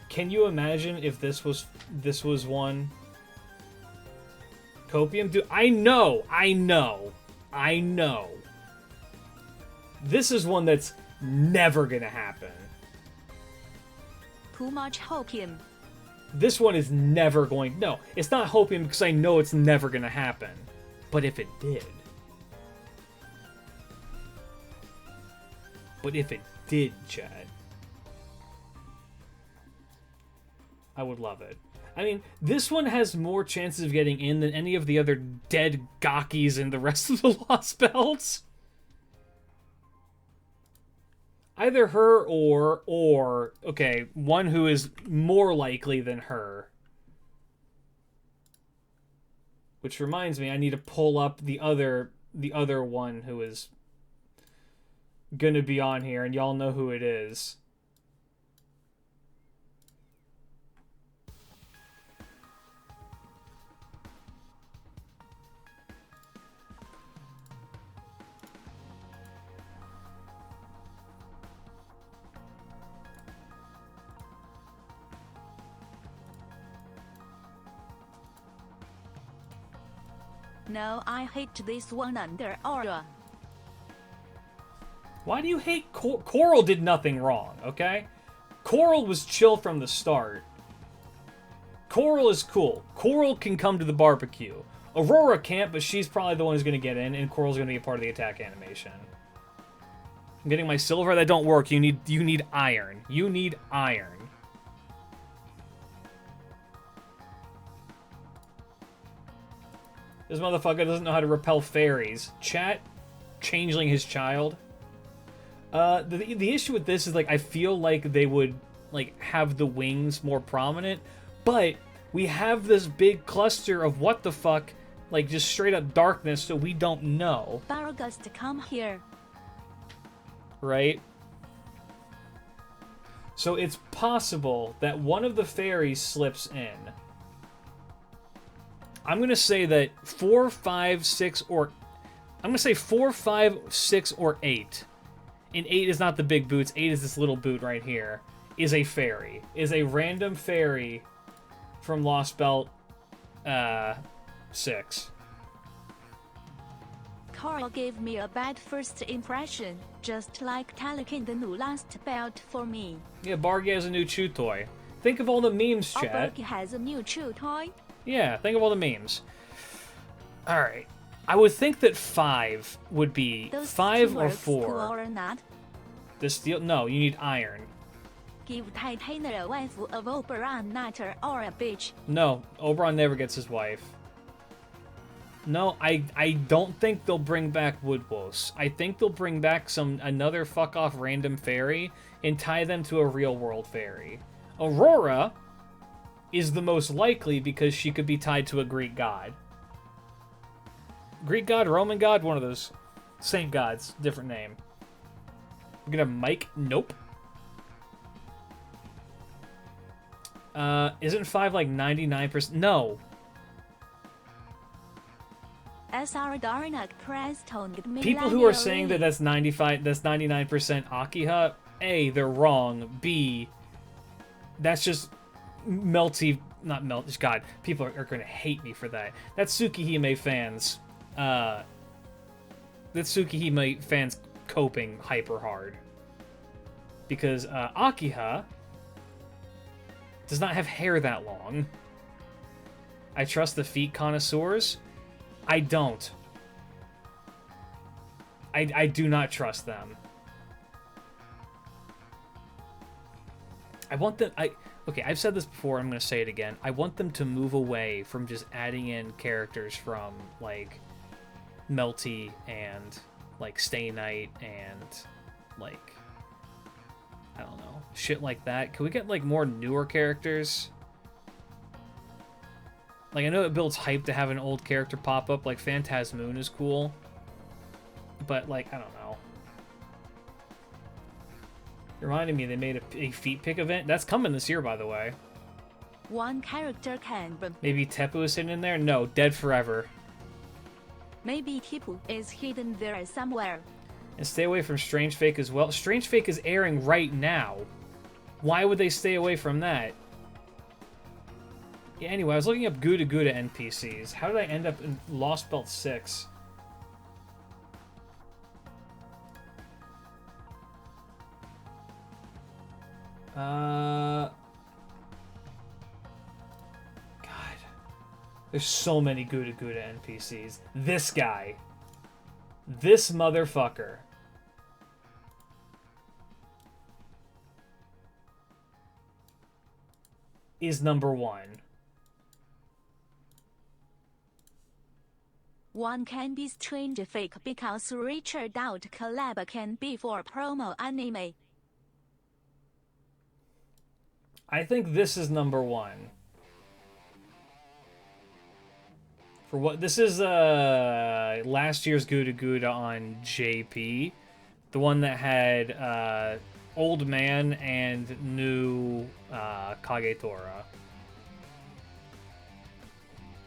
Can you imagine if this was one? Copium? Dude, I know! This is one that's never gonna happen. Too much hopium. This one is never going... No, it's not hopium because I know it's never gonna happen. But if it did... Chad... I would love it. I mean, this one has more chances of getting in than any of the other dead Gakis in the rest of the Lost Belts. Either her or okay, one who is more likely than her. Which reminds me, I need to pull up the other one who is gonna be on here, and y'all know who it is. No, I hate this one under Aura. Why do you hate Coral? Did nothing wrong, okay? Coral was chill from the start. Coral is cool. Coral can come to the barbecue. Aurora can't, but she's probably the one who's going to get in, and Coral's going to be a part of the attack animation. I'm getting my silver. That don't work. You need iron. You need iron. This motherfucker doesn't know how to repel fairies. Chat, changeling his child. The issue with this is, like, I feel like they would, like, have the wings more prominent, but we have this big cluster of what the fuck, like, just straight up darkness, so we don't know. Baragust, come here. Right? So it's possible that one of the fairies slips in. I'm going to say that 4, 5, 6, or... I'm going to say 4, 5, 6, or 8. And 8 is not the big boots. 8 is this little boot right here. Is a fairy. Is a random fairy from Lost Belt 6. Coral gave me a bad first impression, just like Talik in the new Last Belt for me. Yeah, Bargy has a new chew toy. Think of all the memes, Oh, chat. Bargy has a new chew toy? Yeah, think of all the memes. Alright. I would think that 5 would be Those 5 or keywords 4. cool or not? The steel... No, you need iron. Give Titan a wife of Oberon Nutter or a bitch. No, Oberon never gets his wife. No, I don't think they'll bring back Woodwose. I think they'll bring back another fuck-off random fairy and tie them to a real-world fairy. Aurora is the most likely because she could be tied to a Greek god. Greek god, Roman god, one of those. Same gods, different name. We're gonna Mike? Nope. Isn't 5 like 99%? No. SR Darnak Preston. People who are saying that that's 99% Akiha, A, they're wrong. B, that's just melty, not melt. God, people are going to hate me for that. That's Tsukihime fans. That's Tsukihime fans coping hyper hard because Akiha does not have hair that long. I trust the feet connoisseurs. I don't. I do not trust them. I want them... Okay, I've said this before, I'm going to say it again. I want them to move away from just adding in characters from, like, Melty and, like, Stay Night and, like, I don't know, shit like that. Can we get, like, more newer characters? Like, I know it builds hype to have an old character pop up, like Phantasmoon is cool. But, like, I don't know. It reminded me they made a feet pick event. That's coming this year, by the way. One character can, but Maybe Tepu is hidden in there? No, dead forever. maybe Tipu is hidden there somewhere. And stay away from Strange Fake as well. Strange Fake is airing right now. Why would they stay away from that? Yeah, anyway, I was looking up Gouda Gouda NPCs. How did I end up in Lost Belt 6? God. There's so many Gouda Gouda NPCs. This guy. This motherfucker. Is number 1. One can be strange fake because Richard out collab can be for promo anime. I think this is number 1. For what this is last year's Gouda Gouda on JP. The one that had Old Man and new Kagetora.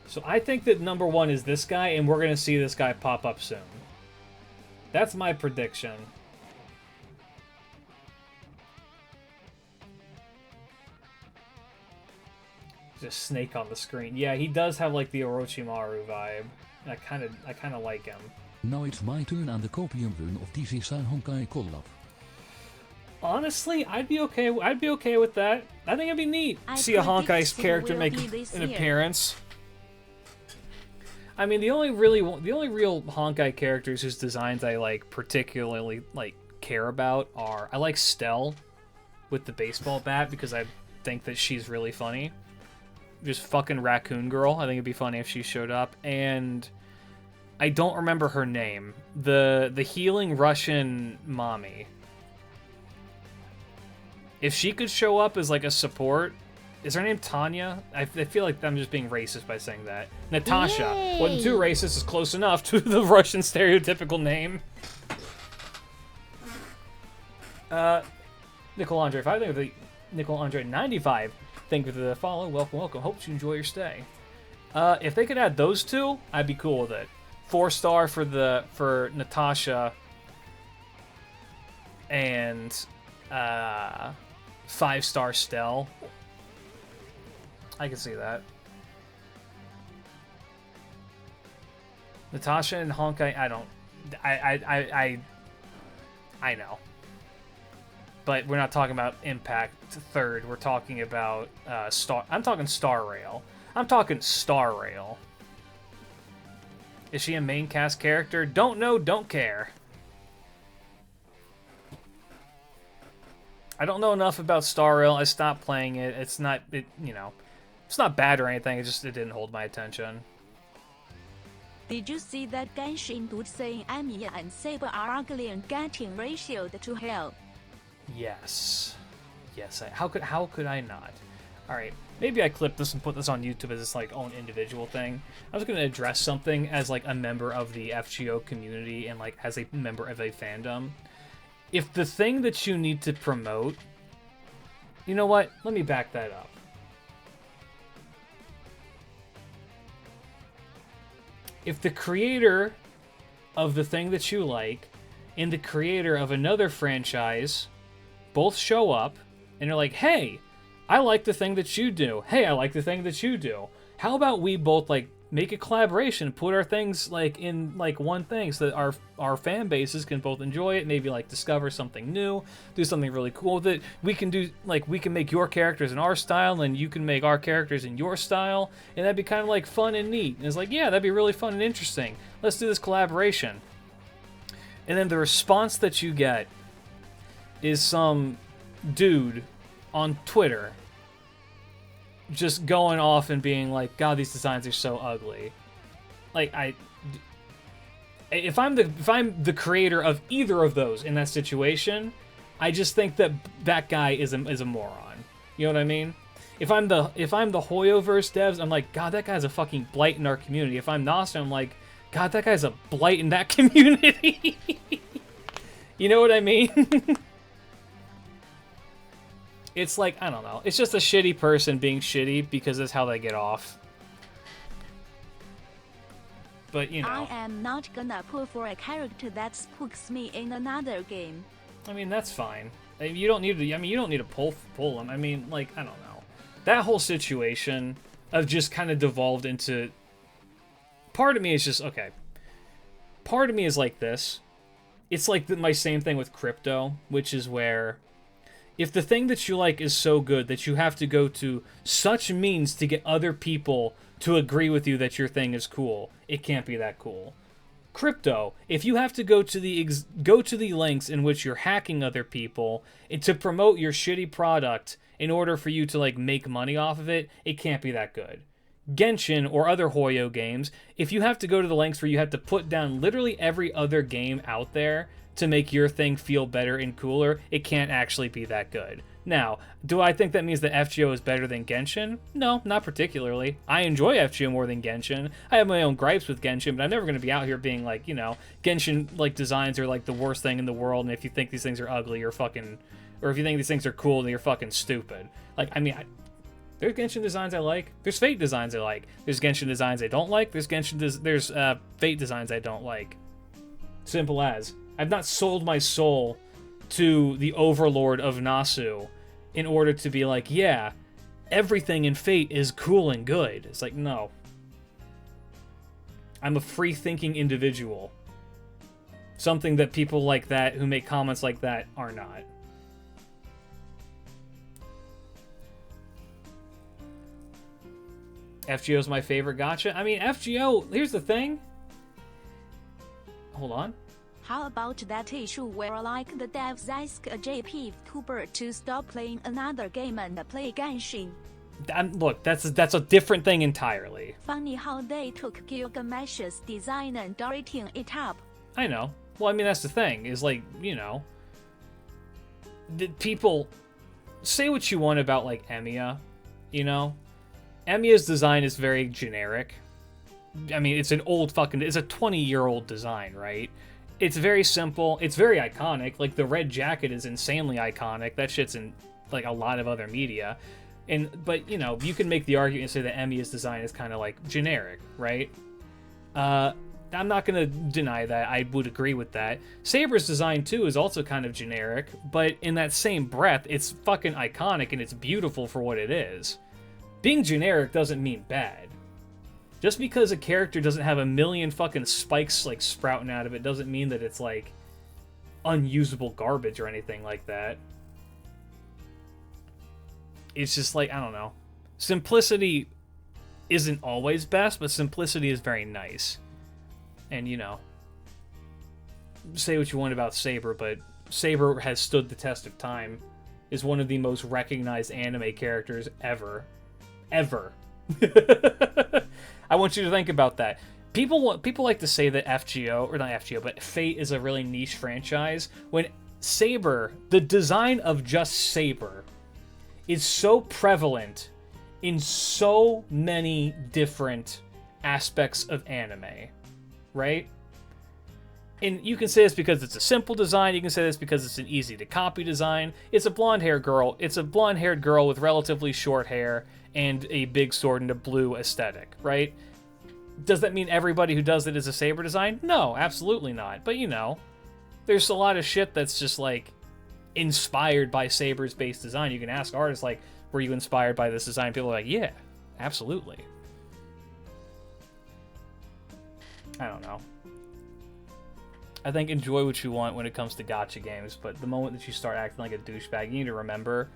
So I think that number 1 is this guy, and we're going to see this guy pop up soon. That's my prediction. Just snake on the screen. Yeah, he does have like the Orochimaru vibe. I kind of like him. Now it's my turn aan de copium run of this is a Honkai collab. Honestly, I'd be okay with that. I think it'd be neat. See a Honkai character make an appearance. I mean, the only real Honkai characters whose designs I like particularly care about are I like Stell with the baseball bat because I think that she's really funny. Just fucking Raccoon Girl. I think it'd be funny if she showed up. And I don't remember her name. The healing Russian mommy. If she could show up as like a support, is her name Tanya? I feel like I'm just being racist by saying that. Natasha. Yay! Wasn't too racist, is close enough to the Russian stereotypical name. Nickel Andre 5, thank you for the Nickel Andre 95. Thank you for the follow. Welcome, welcome. Hope you enjoy your stay. If they could add those two, I'd be cool with it. 4-star for Natasha and 5-star Stell. I can see that. Natasha and Honkai, I know. But we're not talking about Impact 3rd. We're talking about I'm talking Star Rail. I'm talking Star Rail. Is she a main cast character? Don't know, don't care. I don't know enough about Star Rail. I stopped playing it. It's not bad or anything. It didn't hold my attention. Did you see that Genshin dude saying Amy and Saber are ugly and getting ratioed to hell? Yes. How could I not? All right, maybe I clip this and put this on YouTube as its like own individual thing. I was going to address something as like a member of the FGO community and like as a member of a fandom. If the thing that you need to promote, you know what? Let me back that up. If the creator of the thing that you like and the creator of another franchise both show up and are like, hey, I like the thing that you do. Hey, I like the thing that you do. How about we both like make a collaboration, put our things like in like one thing so that our fan bases can both enjoy it, maybe like discover something new, do something really cool with it. We can do like we can make your characters in our style and you can make our characters in your style, and that'd be kind of like fun and neat. And it's like, yeah, that'd be really fun and interesting. Let's do this collaboration. And then the response that you get is some dude on Twitter just going off and being like, God, these designs are so ugly. Like, if I'm the creator of either of those in that situation, I just think that that guy is a moron. You know what I mean? If I'm the Hoyoverse devs, I'm like, God, that guy's a fucking blight in our community. If I'm Nostra, I'm like, God, that guy's a blight in that community. You know what I mean? It's like, I don't know. It's just a shitty person being shitty because that's how they get off. But, you know. I am not gonna pull for a character that spooks me in another game. I mean, that's fine. You don't need to. I mean, you don't need to pull them. I mean, like, I don't know. That whole situation of just kind of devolved into. Part of me is just okay. Part of me is like this. It's like my same thing with crypto, which is where. If the thing that you like is so good that you have to go to such means to get other people to agree with you that your thing is cool, it can't be that cool. Crypto, if you have to go to the lengths in which you're hacking other people and to promote your shitty product in order for you to like make money off of it, it can't be that good. Genshin or other Hoyo games, if you have to go to the lengths where you have to put down literally every other game out there to make your thing feel better and cooler, it can't actually be that good. Now, do I think that means that FGO is better than Genshin? No, not particularly. I enjoy FGO more than Genshin. I have my own gripes with Genshin, but I'm never going to be out here being like, you know, Genshin, like, designs are, like, the worst thing in the world, and if you think these things are ugly, you're fucking... Or if you think these things are cool, then you're fucking stupid. Like, I mean, there's Genshin designs I like. There's Fate designs I like. There's Genshin designs I don't like. There's Fate designs I don't like. Simple as. I've not sold my soul to the overlord of Nasu in order to be like, yeah, everything in Fate is cool and good. It's like, no. I'm a free-thinking individual. Something that people like that, who make comments like that, are not. FGO is my favorite gacha. I mean, FGO, here's the thing. Hold on. How about that issue where like the devs ask a JP tuber to stop playing another game and play Genshin? Look, that's a different thing entirely. Funny how they took Gilgamesh's design and writing it up. I know. Well, I mean, that's the thing, is like, you know, people say what you want about, like, Emiya, you know? Emiya's design is very generic. I mean, it's a 20-year-old design, right? It's very simple. It's very iconic. Like, the red jacket is insanely iconic. That shit's in, like, a lot of other media. But, you know, you can make the argument and say that Emiya's design is kind of, like, generic, right? I'm not going to deny that. I would agree with that. Saber's design, too, is also kind of generic. But in that same breath, it's fucking iconic and it's beautiful for what it is. Being generic doesn't mean bad. Just because a character doesn't have a million fucking spikes, like, sprouting out of it doesn't mean that it's, like, unusable garbage or anything like that. It's just, like, I don't know. Simplicity isn't always best, but simplicity is very nice. And, you know, say what you want about Saber, but Saber has stood the test of time. Is one of the most recognized anime characters ever. Ever. I want you to think about that. People like to say that FGO, or not FGO, but Fate is a really niche franchise, when Saber, the design of just Saber, is so prevalent in so many different aspects of anime, right? And you can say this because it's a simple design, you can say this because it's an easy-to-copy design. It's a blonde-haired girl. It's a blonde-haired girl with relatively short hair and a big sword and a blue aesthetic, right? Does that mean everybody who does it is a Saber design? No, absolutely not. But, you know, there's a lot of shit that's just, like, inspired by Saber's base design. You can ask artists, like, were you inspired by this design? People are like, yeah, absolutely. I don't know. I think enjoy what you want when it comes to gacha games, but the moment that you start acting like a douchebag, you need to remember...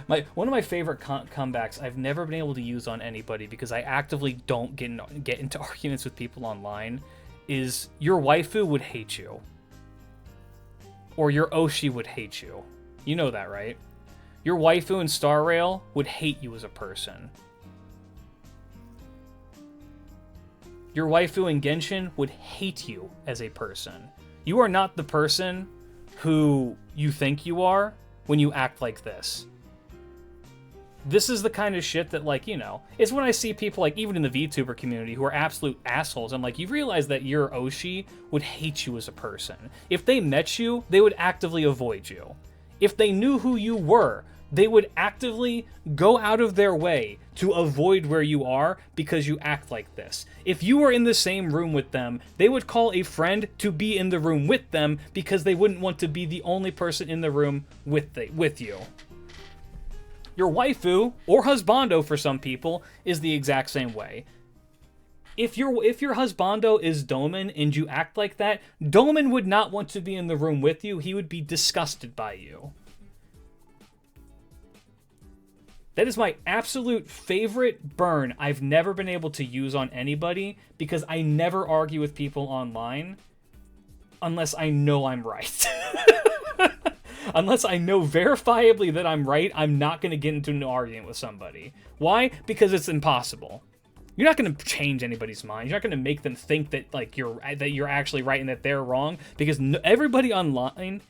One of my favorite comebacks I've never been able to use on anybody because I actively don't get into arguments with people online is your waifu would hate you. Or your Oshi would hate you. You know that, right? Your waifu in Star Rail would hate you as a person. Your waifu in Genshin would hate you as a person. You are not the person who you think you are when you act like this. This is the kind of shit that, like, you know, it's when I see people, like, even in the VTuber community who are absolute assholes. I'm like, you realize that your Oshi would hate you as a person. If they met you, they would actively avoid you. If they knew who you were, they would actively go out of their way to avoid where you are because you act like this. If you were in the same room with them, they would call a friend to be in the room with them because they wouldn't want to be the only person in the room with you. Your waifu, or husbando for some people, is the exact same way. If your husbando is Doman and you act like that, Doman would not want to be in the room with you. He would be disgusted by you. That is my absolute favorite burn I've never been able to use on anybody because I never argue with people online unless I know I'm right. Unless I know verifiably that I'm right, I'm not going to get into an argument with somebody. Why? Because it's impossible. You're not going to change anybody's mind. You're not going to make them think that, like, you're actually right and that they're wrong, because everybody online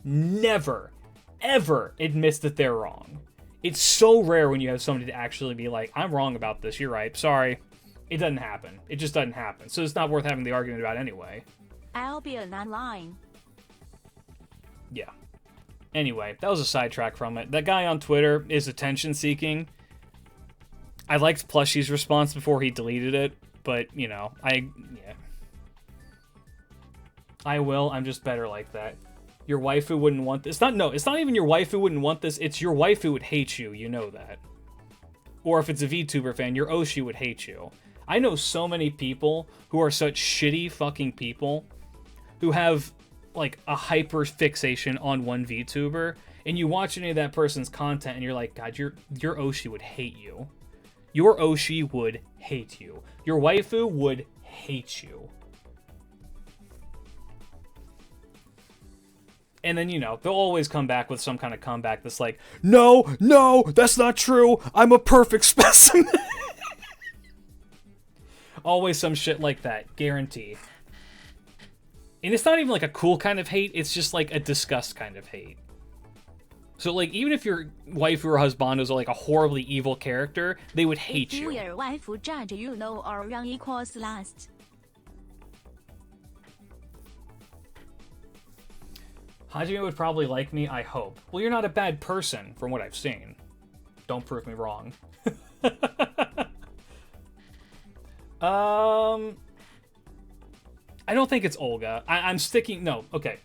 never, ever admits that they're wrong. It's so rare when you have somebody to actually be like, I'm wrong about this, you're right, sorry. It doesn't happen. It just doesn't happen. So it's not worth having the argument about anyway. I'll be online. Yeah. Anyway, that was a sidetrack from it. That guy on Twitter is attention-seeking. I liked Plushie's response before he deleted it, but, you know, yeah. I will, I'm just better like that. Your waifu wouldn't want this. It's not even your waifu wouldn't want this, it's your waifu would hate you, you know that. Or if it's a VTuber fan, your Oshi would hate you. I know so many people who are such shitty fucking people who have, like, a hyper fixation on one VTuber, and you watch any of that person's content and you're like, God, your Oshi would hate you. Your Oshi would hate you. Your waifu would hate you. And then, you know, they'll always come back with some kind of comeback that's like, no, that's not true. I'm a perfect specimen. Always some shit like that. Guarantee. And it's not even like a cool kind of hate. It's just like a disgust kind of hate. So, like, even if your waifu or husband is like a horribly evil character, they would hate you. If your waifu judge you know or run equals last. Hajime would probably like me, I hope. Well, you're not a bad person, from what I've seen. Don't prove me wrong. I don't think it's Olga. I'm sticking... No, okay.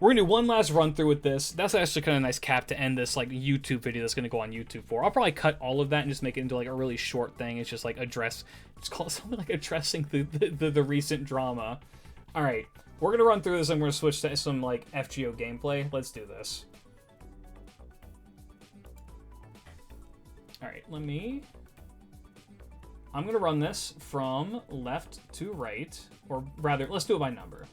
We're gonna do one last run through with this. That's actually kind of a nice cap to end this, like, YouTube video that's gonna go on YouTube for. I'll probably cut all of that and just make it into, like, a really short thing. It's just, like, It's called something like addressing the recent drama. Alright. We're gonna run through this and we're gonna switch to some, like, FGO gameplay. Let's do this. Alright, I'm gonna run this from left to right. Or rather, let's do it by number.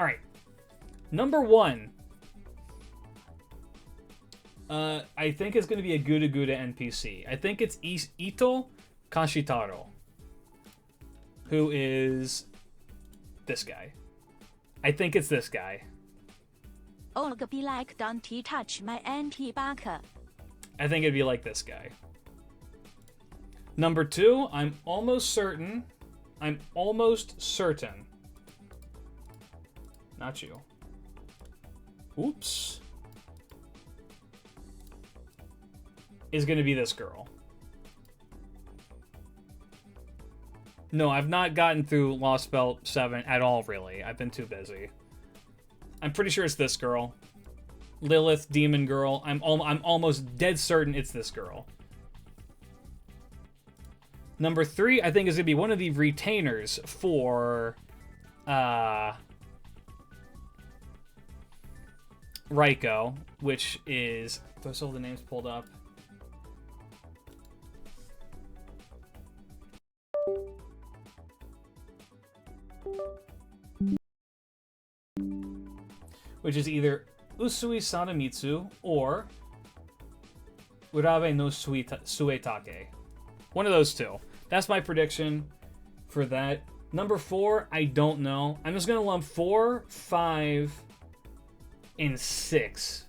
Alright. Number 1. I think it's going to be a Guda NPC. I think it's Ito Kashitaro, who is this guy. I think it's this guy. Olga be like, don't touch my anti-baka. I think it'd be like this guy. Number 2, I'm almost certain. Not you. Oops. Is going to be this girl. No, I've not gotten through Lost Belt 7 at all, really. I've been too busy. I'm pretty sure it's this girl. Lilith, Demon Girl. I'm almost dead certain it's this girl. Number 3, I think, is going to be one of the retainers for... Raiko, which is... Do I still have the names pulled up? Which is either Usui Sadamitsu or Urabe no Suetake. One of those two. That's my prediction for that. Number 4, I don't know. I'm just going to lump 4, 5, and 6.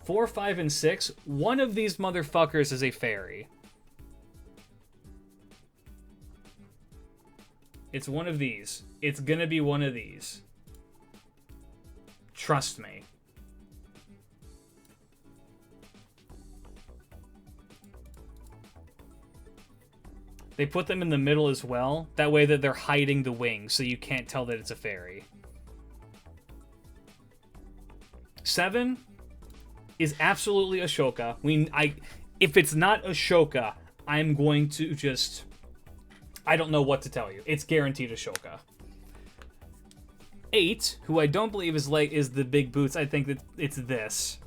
4, 5, and 6. One of these motherfuckers is a fairy. It's one of these. It's going to be one of these. Trust me. They put them in the middle as well. That way that they're hiding the wings, so you can't tell that it's a fairy. 7 is absolutely Ashoka. If it's not Ashoka, I'm going to just... I don't know what to tell you. It's guaranteed Ashoka. 8, who I don't believe is the big boots. I think that it's this.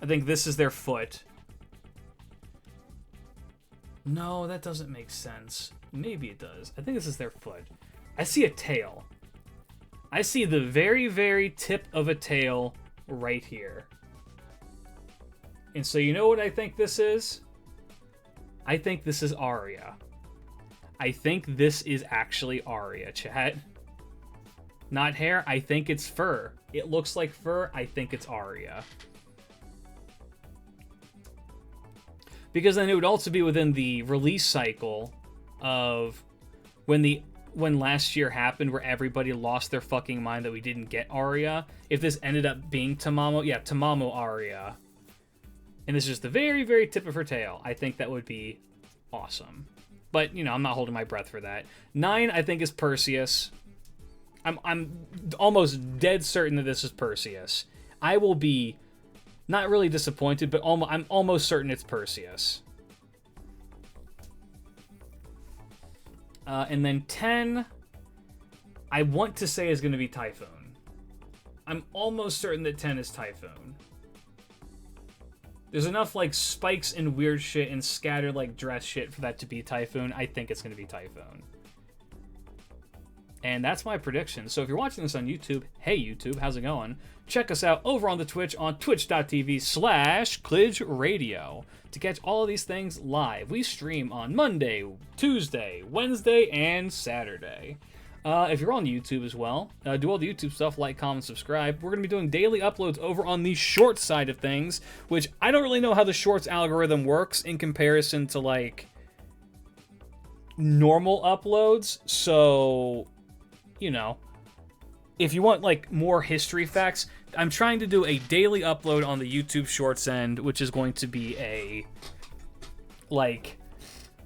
I think this is their foot. No, that doesn't make sense. Maybe it does. I think this is their foot. I see a tail. I see the very, very tip of a tail right here. And so you know what I think this is? I think this is Arya. I think this is actually Arya, chat. Not hair, I think it's fur. It looks like fur, I think it's Arya. Because then it would also be within the release cycle of when last year happened where everybody lost their fucking mind that we didn't get Arya. If this ended up being Tamamo, yeah, Tamamo Arya. And this is just the very, very tip of her tail. I think that would be awesome. But, you know, I'm not holding my breath for that. 9, I think, is Perseus. I'm almost dead certain that this is Perseus. I will be not really disappointed, but I'm almost certain it's Perseus. And then 10, I want to say is going to be Typhoon. I'm almost certain that 10 is Typhoon. There's enough, like, spikes and weird shit and scattered, like, dress shit for that to be Typhoon. I think it's going to be Typhoon. And that's my prediction. So if you're watching this on YouTube, hey YouTube, how's it going? Check us out over on the Twitch on twitch.tv/klidge radio to catch all of these things live. We stream on Monday, Tuesday, Wednesday, and Saturday. If you're on YouTube as well, do all the YouTube stuff, like, comment, subscribe. We're going to be doing daily uploads over on the short side of things, which I don't really know how the shorts algorithm works in comparison to, like, normal uploads. So, you know, if you want, like, more history facts, I'm trying to do a daily upload on the YouTube Shorts end, which is going to be a, like,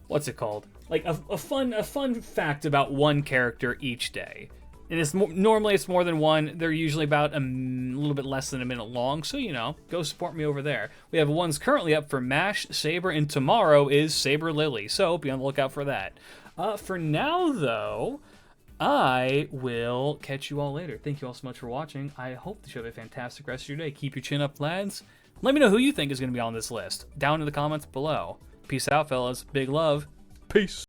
what's it called? Like, a fun fact about one character each day. And it's normally it's more than one. They're usually about a little bit less than a minute long, so, you know, go support me over there. We have ones currently up for Mash, Saber, and tomorrow is Saber Lily, so be on the lookout for that. For now, though, I will catch you all later. Thank you all so much for watching. I hope that you have a fantastic rest of your day. Keep your chin up, lads. Let me know who you think is going to be on this list down in the comments below. Peace out, fellas. Big love. Peace.